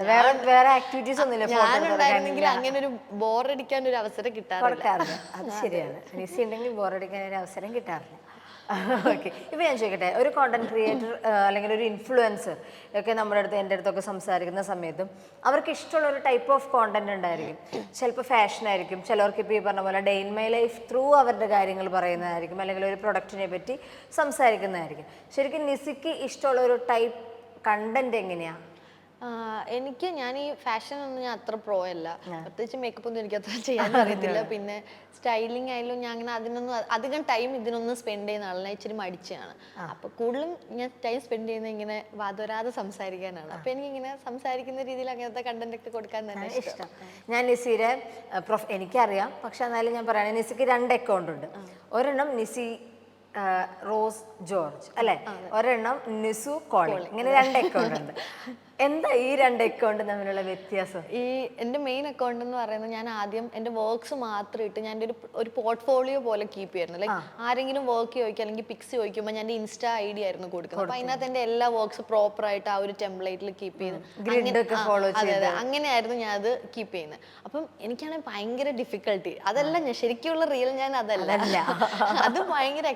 ഞാനുണ്ടായിരുന്നെങ്കിൽ അങ്ങനെ ഒരു ബോറടിക്കാൻ ഒരു അവസരം കിട്ടാറില്ല. അത് ശരിയാണ്, മിസ് ഉണ്ടെങ്കിൽ ബോറടിക്കാൻ ഒരു അവസരം കിട്ടാറില്ല. ഓക്കെ, ഇപ്പം ഞാൻ ചോദിക്കട്ടെ, ഒരു കോണ്ടന്റ് ക്രിയേറ്റർ അല്ലെങ്കിൽ ഒരു ഇൻഫ്ലുവൻസർ ഒക്കെ നമ്മുടെ അടുത്ത് എൻ്റെ അടുത്തൊക്കെ സംസാരിക്കുന്ന സമയത്തും അവർക്ക് ഇഷ്ടമുള്ള ഒരു ടൈപ്പ് ഓഫ് കോണ്ടന്റ് ഉണ്ടായിരിക്കും. ചിലപ്പോൾ ഫാഷൻ ആയിരിക്കും, ചിലവർക്ക് ഇപ്പോൾ ഈ പറഞ്ഞ പോലെ day in my life through അവരുടെ കാര്യങ്ങൾ പറയുന്നതായിരിക്കും, അല്ലെങ്കിൽ ഒരു പ്രൊഡക്റ്റിനെ പറ്റി സംസാരിക്കുന്നതായിരിക്കും. ശരിക്കും നിസിക്ക് ഇഷ്ടമുള്ള ഒരു ടൈപ്പ് കണ്ടന്റ് എങ്ങനെയാണ്? ഞാൻ ഈ ഫാഷൻ ഒന്നും ഞാൻ അത്ര പ്രോ അല്ല. പ്രത്യേകിച്ച് മേക്കപ്പ് ഒന്നും എനിക്ക് അത്ര ചെയ്യാൻ അറിയത്തില്ല. പിന്നെ സ്റ്റൈലിംഗ് ആയാലും ഞാൻ അങ്ങനെ അതിനൊന്നും അധികം ടൈം ഇതിനൊന്നും സ്പെൻഡ് ചെയ്യുന്ന ആളാണ്. ഇച്ചിരി മടിച്ചാണ്. അപ്പൊ കൂടുതലും ഞാൻ ടൈം സ്പെൻഡ് ചെയ്യുന്നത് ഇങ്ങനെ വാതൊരാതെ സംസാരിക്കാനാണ്. അപ്പൊ എനിക്ക് ഇങ്ങനെ സംസാരിക്കുന്ന രീതിയിൽ അങ്ങനത്തെ കണ്ടന്റ് ഒക്കെ കൊടുക്കാൻ തന്നെ ഇഷ്ടം. ഞാൻ നിസിയുടെ എനിക്കറിയാം, പക്ഷെ എന്നാലും ഞാൻ പറയുകയാണെങ്കിൽ നിസിക്ക് 2 അക്കൗണ്ട് ഉണ്ട്. ഒരെണ്ണം നിസി റോസ് ജോർജ് അല്ലെ, ഒരെണ്ണം നിസു കോളിംഗ്, ഇങ്ങനെ 2 അക്കൗണ്ട് ഉണ്ട്. എന്താ ഈ 2 അക്കൗണ്ട് തമ്മിലുള്ള വ്യത്യാസം? എൻ്റെ മെയിൻ അക്കൗണ്ട് എന്ന് പറയുന്നത് ഞാൻ ആദ്യം എൻ്റെ വർക്ക്സ് മാത്രം ഇട്ട് ഞാൻ ഒരു പോർട്ട്ഫോളിയോ പോലെ കീപ്പ് ചെയ്യുന്നു. ലൈക്ക് ആരെങ്കിലും വർക്ക് ചോദിക്കുക അല്ലെങ്കിൽ പിക്സ് ചോദിക്കുമ്പോൾ ഞാൻ ഇൻസ്റ്റാ ID ആയിരുന്നു കൊടുക്കുന്നത്. അപ്പൊ അതിനകത്ത് എൻ്റെ എല്ലാ വർക്ക്സ് പ്രോപ്പർ ആയിട്ട് ആ ഒരു ടെംപ്ലേറ്റിൽ കീപ്പ് ചെയ്ത് അങ്ങനെയായിരുന്നു ഞാൻ അത് കീപ്പ് ചെയ്യുന്നത്. അപ്പം എനിക്കാണെങ്കിൽ ഭയങ്കര ഡിഫിക്കൽട്ടി. അതല്ല ഞാൻ ശരിക്കുള്ള റിയൽ ഞാൻ അതല്ല. അത് ഭയങ്കര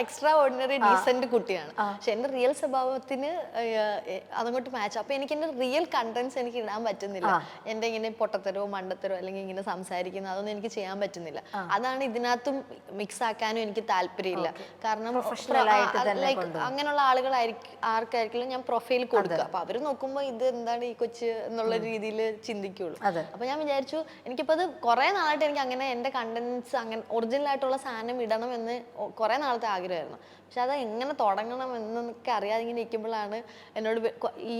എക്സ്ട്രാ ഓർഡിനറി ഡീസന്റ് കുട്ടിയാണ്. പക്ഷെ എൻ്റെ റിയൽ സ്വഭാവത്തിന് അതങ്ങോട്ട് മാച്ച്. അപ്പൊ എനിക്ക് എൻ്റെ റിയൽ കണ്ടന്റ്സ് എനിക്ക് ഇടാൻ പറ്റുന്നില്ല. എൻ്റെ ഇങ്ങനെ പൊട്ടത്തരോ മണ്ടത്തരോ അല്ലെങ്കിൽ ഇങ്ങനെ സംസാരിക്കുന്ന അതൊന്നും എനിക്ക് ചെയ്യാൻ പറ്റുന്നില്ല. അതാണ് ഇതിനകത്തും മിക്സ് ആക്കാനും എനിക്ക് താല്പര്യമില്ല. കാരണം ലൈക്ക് അങ്ങനെയുള്ള ആർക്കായിരിക്കും ഞാൻ പ്രൊഫൈൽ കൊടുക്കുക. അപ്പൊ അവര് നോക്കുമ്പോ ഇത് എന്താണ് ഈ കൊച്ച് എന്നുള്ള രീതിയിൽ ചിന്തിക്കുള്ളൂ. അപ്പൊ ഞാൻ വിചാരിച്ചു എനിക്കിപ്പോ അത് കുറെ നാളായിട്ട് എനിക്ക് അങ്ങനെ എൻ്റെ കണ്ടന്റ്സ് അങ്ങനെ ഒറിജിനൽ ആയിട്ടുള്ള സാധനം ഇടണം എന്ന് കുറെ നാളത്തെ ആഗ്രഹമായിരുന്നു. പക്ഷെ അത് എങ്ങനെ തുടങ്ങണം എന്നൊക്കെ അറിയാതെ ഇങ്ങനെ ഇരിക്കുമ്പോഴാണ് എന്നോട് ഈ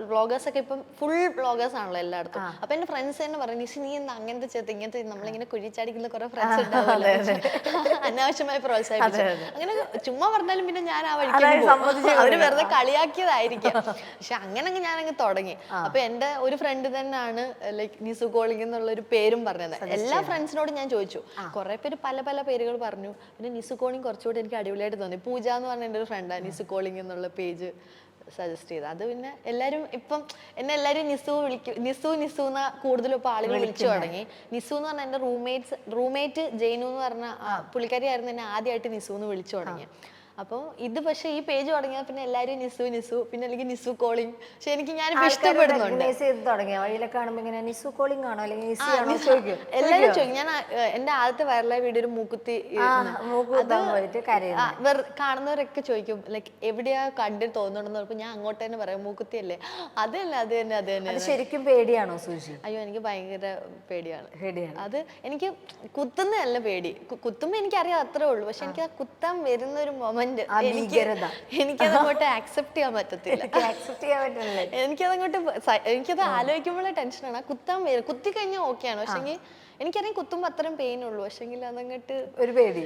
വ്ളോഗേഴ്സൊക്കെ ഇപ്പം ഫുൾ വ്ളോഗേഴ്സ് ആണല്ലോ എല്ലായിടത്തും. അപ്പൊ എന്റെ ഫ്രണ്ട്സ് തന്നെ പറയും നിശി നീ എന്താ അങ്ങനത്തെ ചേർത്ത് ഇങ്ങനത്തെ നമ്മളിങ്ങനെ കുഴിച്ചാടിക്കുന്ന കുറെ ഫ്രണ്ട്സ് ഉണ്ടാവില്ല അനാവശ്യമായി പ്രോത്സാഹിപ്പിച്ചു. അങ്ങനെ ചുമ്മാ പറഞ്ഞാലും പിന്നെ ഞാൻ ആ വഴിക്ക് അവര് വെറുതെ കളിയാക്കിയതായിരിക്കും. പക്ഷെ അങ്ങനെ ഞാനങ്ങ് തുടങ്ങി. അപ്പൊ എന്റെ ഒരു ഫ്രണ്ട് തന്നെയാണ് ലൈക്ക് നിസു കോളിംഗ് എന്നുള്ള ഒരു പേരും പറഞ്ഞത്. എല്ലാ ഫ്രണ്ട്സിനോടും ഞാൻ ചോദിച്ചു. കുറെ പേര് പല പല പേരുകൾ പറഞ്ഞു. പിന്നെ നിസു കോളിംഗ് കുറച്ചുകൂടി എനിക്ക് അടിപൊളിയായിട്ട് തോന്നി. പൂജ എന്ന് പറഞ്ഞ എൻ്റെ ഒരു ഫ്രണ്ടാണ് നിസു കോളിംഗ് എന്നുള്ള പേജ് സജസ്റ്റ് ചെയ്ത്. അത് പിന്നെ എല്ലാവരും ഇപ്പം എന്നെ എല്ലാവരും നിസു എന്ന കൂടുതലും ഇപ്പൊ ആളുകൾ വിളിച്ചു തുടങ്ങി. നിസു എന്ന് പറഞ്ഞ എൻ്റെ റൂംമേറ്റ് ജെയിനു എന്ന് പറഞ്ഞ പുള്ളിക്കാരിയായിരുന്നു എന്നെ ആദ്യമായിട്ട് നിസു എന്ന് വിളിച്ചു തുടങ്ങി. അപ്പം ഇത് പക്ഷെ ഈ പേജ് തുടങ്ങിയാൽ പിന്നെ എല്ലാവരും നിസു പിന്നെ അല്ലെങ്കിൽ നിസു കോളിംഗ്. പക്ഷെ എനിക്ക് ഞാനിപ്പോ ഇഷ്ടപ്പെടുന്നുണ്ട്. എല്ലാവരും ചോദിക്കും. ഞാൻ എന്റെ ആദ്യത്തെ വൈറലായ വീഡിയോ ഒരു മൂക്കുത്തി കാണുന്നവരൊക്കെ ചോദിക്കും ലൈക്ക് എവിടെയാ കണ്ടിട്ട് തോന്നുന്നുണ്ടെന്ന് പറഞ്ഞപ്പോ ഞാൻ അങ്ങോട്ട് തന്നെ പറയാം മൂക്കുത്തി അല്ലേ. അത് തന്നെ ശരിക്കും പേടിയാണോ സൂചി? അയ്യോ എനിക്ക് ഭയങ്കര പേടിയാണ്. അത് എനിക്ക് കുത്തുന്നതല്ല പേടി. കുത്തുമ്പോ എനിക്കറിയാം അത്രേ ഉള്ളൂ. പക്ഷെ എനിക്ക് ആ കുത്താൻ വരുന്ന ഒരു മൊമെന്റ് എനിക്കതങ്ങോട്ട് ആക്സെപ്റ്റ് ചെയ്യാൻ പറ്റത്തില്ല. എനിക്കത് ആലോചിക്കുമ്പോഴേ ടെൻഷനാണ്. കുത്തി കഴിഞ്ഞാൽ ഓക്കെയാണ്. പക്ഷെങ്കിൽ എനിക്കറിയാം കുത്തുമ്പോ അത്രയും പെയിൻ ഉള്ളൂ. പക്ഷെങ്കിൽ അതങ്ങോട്ട് ഒരു പേടി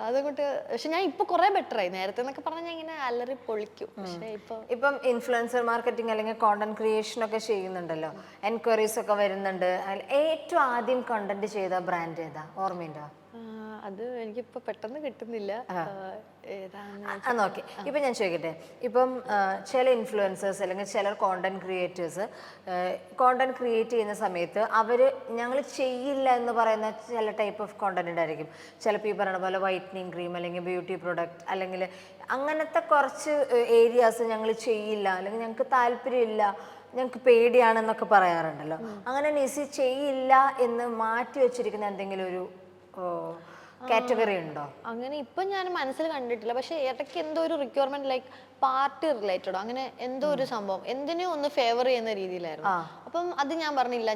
അതങ്ങോട്ട്. പക്ഷെ ഞാൻ ഇപ്പൊ കുറെ ബെറ്ററായി. നേരത്തെ എന്നൊക്കെ പറഞ്ഞാൽ ഞാൻ ഇങ്ങനെ അലറി പൊളിക്കും. പക്ഷെ ഇപ്പം ഇൻഫ്ലുവൻസർ മാർക്കറ്റിംഗ് അല്ലെങ്കിൽ കോണ്ടന്റ് ക്രിയേഷൻ ഒക്കെ ചെയ്യുന്നുണ്ടല്ലോ, എൻക്വയറീസ് ഒക്കെ വരുന്നുണ്ട്. ഏറ്റവും ആദ്യം കണ്ടന്റ് ചെയ്ത ബ്രാൻഡ് ഏതാ? ഓർമ്മയുണ്ടോ? അത് എനിക്കിപ്പോ പെട്ടെന്ന് കിട്ടുന്നില്ല. ഓക്കെ, ഇപ്പം ഞാൻ ചോദിക്കട്ടെ, ഇപ്പം ചില ഇൻഫ്ലുവൻസേഴ്സ് അല്ലെങ്കിൽ ചില കോണ്ടന്റ് ക്രിയേറ്റേഴ്സ് കോണ്ടന്റ് ക്രിയേറ്റ് ചെയ്യുന്ന സമയത്ത് അവർ ഞങ്ങൾ ചെയ്യില്ല എന്ന് പറയുന്ന ചില ടൈപ്പ് ഓഫ് കോണ്ടന്റ് ഉണ്ടായിരിക്കും. ചിലപ്പോൾ ഈ പറയുന്ന പോലെ വൈറ്റനിങ് ക്രീം അല്ലെങ്കിൽ ബ്യൂട്ടി പ്രൊഡക്റ്റ് അല്ലെങ്കിൽ അങ്ങനത്തെ കുറച്ച് ഏരിയാസ് ഞങ്ങൾ ചെയ്യില്ല അല്ലെങ്കിൽ ഞങ്ങൾക്ക് താല്പര്യമില്ല, ഞങ്ങൾക്ക് പേടിയാണെന്നൊക്കെ പറയാറുണ്ടല്ലോ. അങ്ങനെ നിസി ചെയ്യില്ല എന്ന് മാറ്റി വെച്ചിരിക്കുന്ന എന്തെങ്കിലും ഒരു കാറ്റഗറി ഉണ്ടോ? അങ്ങനെ ഇപ്പൊ ഞാൻ മനസ്സിൽ കണ്ടിട്ടില്ല. പക്ഷെ ഇടയ്ക്ക് എന്തോ ഒരു റിക്വയർമെന്റ് ലൈക്ക് പാർട്ടി റിലേറ്റഡോ അങ്ങനെ എന്തോ ഒരു സംഭവം എന്തിനോ ഒന്ന് ഫേവർ ചെയ്യുന്ന രീതിയിലായിരുന്നു. അപ്പം അത് ഞാൻ പറഞ്ഞില്ല,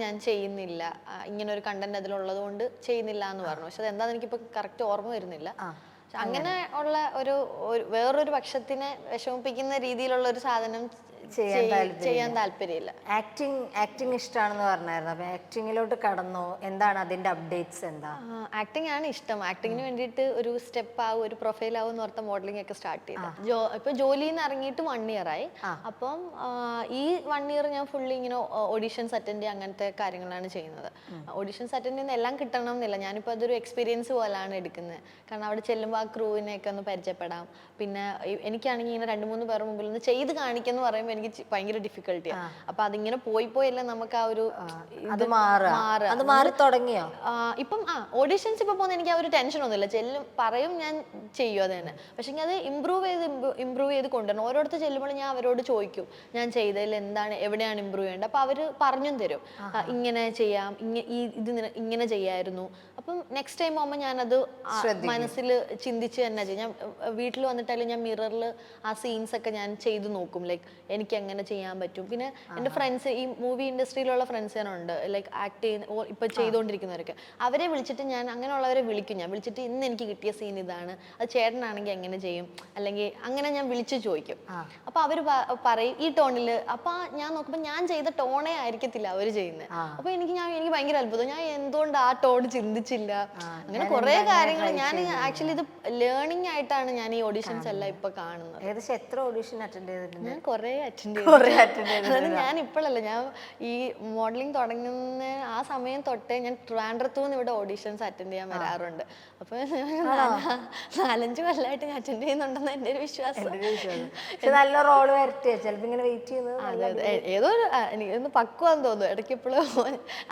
ഞാൻ ചെയ്യുന്നില്ല, ഇങ്ങനെ ഒരു കണ്ടന്റ് അതിലുള്ളത് കൊണ്ട് ചെയ്യുന്നില്ല എന്ന് പറഞ്ഞു. പക്ഷെ അതെന്താന്ന് എനിക്കിപ്പോ കറക്റ്റ് ഓർമ്മ വരുന്നില്ല. അങ്ങനെ ഉള്ള വേറൊരു പക്ഷത്തിനെ വിഷമിപ്പിക്കുന്ന രീതിയിലുള്ള ഒരു സാധനം ചെയ്യാൻ താല്പര്യമില്ല. ആക്ടിങ് ഇഷ്ടമാണെന്ന് പറഞ്ഞായിരുന്നു. അപ്പൊ ആക്ടിങ്ങിലോട്ട് കടന്നോ? എന്താണ് അതിന്റെ അപ്ഡേറ്റ്സ്? എന്താ? ആക്ടിങ് ആണ് ഇഷ്ടം. ആക്ടിങ്ങിന് വേണ്ടിയിട്ട് ഒരു സ്റ്റെപ്പ് ആവും, ഒരു പ്രൊഫൈൽ ആവും എന്ന് ഓർത്ത മോഡലിംഗ് ഒക്കെ സ്റ്റാർട്ട് ചെയ്തു. ഇപ്പൊ ജോലിയിൽ നിന്ന് ഇറങ്ങിയിട്ട് 1 year ആയി. അപ്പം ഈ 1 year ഞാൻ ഫുള്ളി ഇങ്ങനെ ഓഡീഷൻസ് അറ്റൻഡ് ചെയ്യുക അങ്ങനത്തെ കാര്യങ്ങളാണ് ചെയ്യുന്നത്. ഓഡീഷൻസ് അറ്റൻഡ് ചെയ്യുന്ന എല്ലാം കിട്ടണം എന്നില്ല. ഞാനിപ്പോൾ അതൊരു എക്സ്പീരിയൻസ് പോലാണ് എടുക്കുന്നത്. കാരണം അവിടെ ചെല്ലുമ്പോൾ ആ ക്രൂവിനെയൊക്കെ ഒന്ന് പരിചയപ്പെടാം. പിന്നെ എനിക്കാണെങ്കിൽ ഇങ്ങനെ 2-3 പേരുടെ മുമ്പിൽ ഒന്ന് ചെയ്ത് കാണിക്കാന്ന് പറയുമ്പോൾ എനിക്ക് ഭയങ്കര ഡിഫിക്കൽട്ടിയാണ്. അപ്പൊ അതിങ്ങനെ പോയല്ലേ നമുക്ക് ആ ഒരു മാറി തുടങ്ങിയോ? ഇപ്പം ഓഡീഷൻസ് ഇപ്പൊ പോകുന്ന എനിക്ക് ആ ഒരു ടെൻഷൻ ഒന്നുമില്ല. പറയും ഞാൻ ചെയ്യും അത് തന്നെ. പക്ഷെ അത് ഇമ്പ്രൂവ് ചെയ്ത് കൊണ്ടുവരണം. ഓരോരുത്തർ ചെല്ലുമ്പോൾ ഞാൻ അവരോട് ചോദിക്കും ഞാൻ ചെയ്തതിൽ എന്താണ്, എവിടെയാണ് ഇമ്പ്രൂവ് ചെയ്യേണ്ടത്. അപ്പൊ അവര് പറഞ്ഞും തരും ഇങ്ങനെ ചെയ്യാം, ഇത് ഇങ്ങനെ ചെയ്യായിരുന്നു. അപ്പം നെക്സ്റ്റ് ടൈം ആകുമ്പോൾ ഞാനത് മനസ്സിൽ ചിന്തിച്ച് തന്നെ ചെയ്യും. ഞാൻ വീട്ടിൽ വന്നിട്ടായാലും ഞാൻ മിററിൽ ആ സീൻസ് ഒക്കെ ഞാൻ ചെയ്ത് നോക്കും. ലൈക്ക് എനിക്ക് എങ്ങനെ ചെയ്യാൻ പറ്റും. പിന്നെ എൻ്റെ ഫ്രണ്ട്സ് ഈ മൂവി ഇൻഡസ്ട്രിയിലുള്ള ഫ്രണ്ട്സ് ഉണ്ട് ലൈക്ക് ആക്ട് ചെയ്യുന്ന ഇപ്പൊ ചെയ്തുകൊണ്ടിരിക്കുന്നവരൊക്കെ. അവരെ വിളിച്ചിട്ട് ഞാൻ അങ്ങനെയുള്ളവരെ വിളിക്കും. ഞാൻ വിളിച്ചിട്ട് ഇന്ന് എനിക്ക് കിട്ടിയ സീൻ ഇതാണ്, അത് ചേട്ടനാണെങ്കിൽ എങ്ങനെ ചെയ്യും, അല്ലെങ്കിൽ അങ്ങനെ ഞാൻ വിളിച്ച് ചോദിക്കും. അപ്പൊ അവര് പറയും ഈ ടോണിൽ. അപ്പൊ ഞാൻ നോക്കുമ്പോൾ ഞാൻ ചെയ്ത ടോണേ ആയിരിക്കത്തില്ല അവര് ചെയ്യുന്നത്. അപ്പൊ എനിക്ക് ഭയങ്കര അത്ഭുതം, ഞാൻ എന്തുകൊണ്ട് ആ ടോൺ ചിന്തിച്ചില്ല. അങ്ങനെ കുറെ കാര്യങ്ങൾ ഞാൻ ആക്ച്വലി ഇത് ലേണിംഗ് ആയിട്ടാണ് ഞാൻ ഈ ഓഡീഷൻസ് എല്ലാം ഇപ്പൊ കാണുന്നത്. ഏകദേശം എത്ര ഓഡീഷൻ അറ്റൻഡ് ചെയ്തിട്ടുണ്ട്? ഞാൻ കുറെ അറ്റൻഡ് ചെയ്തു. അതായത് ഞാൻ ഇപ്പോഴല്ല, ഞാൻ ഈ മോഡലിംഗ് തുടങ്ങുന്ന ആ സമയം തൊട്ടേ ഞാൻ ട്രിവാൻഡ്രത്തുനിന്ന് ഇവിടെ ഓഡീഷൻസ് അറ്റൻഡ് ചെയ്യാൻ വരാറുണ്ട്. അപ്പൊ 4-5 കൊല്ലമായിട്ട് ഞാൻ അറ്റൻഡ് ചെയ്യുന്നുണ്ടെന്ന് എൻ്റെ ഒരു വിശ്വാസം. നല്ല റോള് വരട്ടെ, ചിലപ്പോ ഇങ്ങനെ വെയിറ്റ് ചെയ്യുന്നത്. അതെ, ഏതോ എനിക്കൊന്ന് പക്വാന്ന് തോന്നുന്നു. ഇടയ്ക്ക് എപ്പോഴും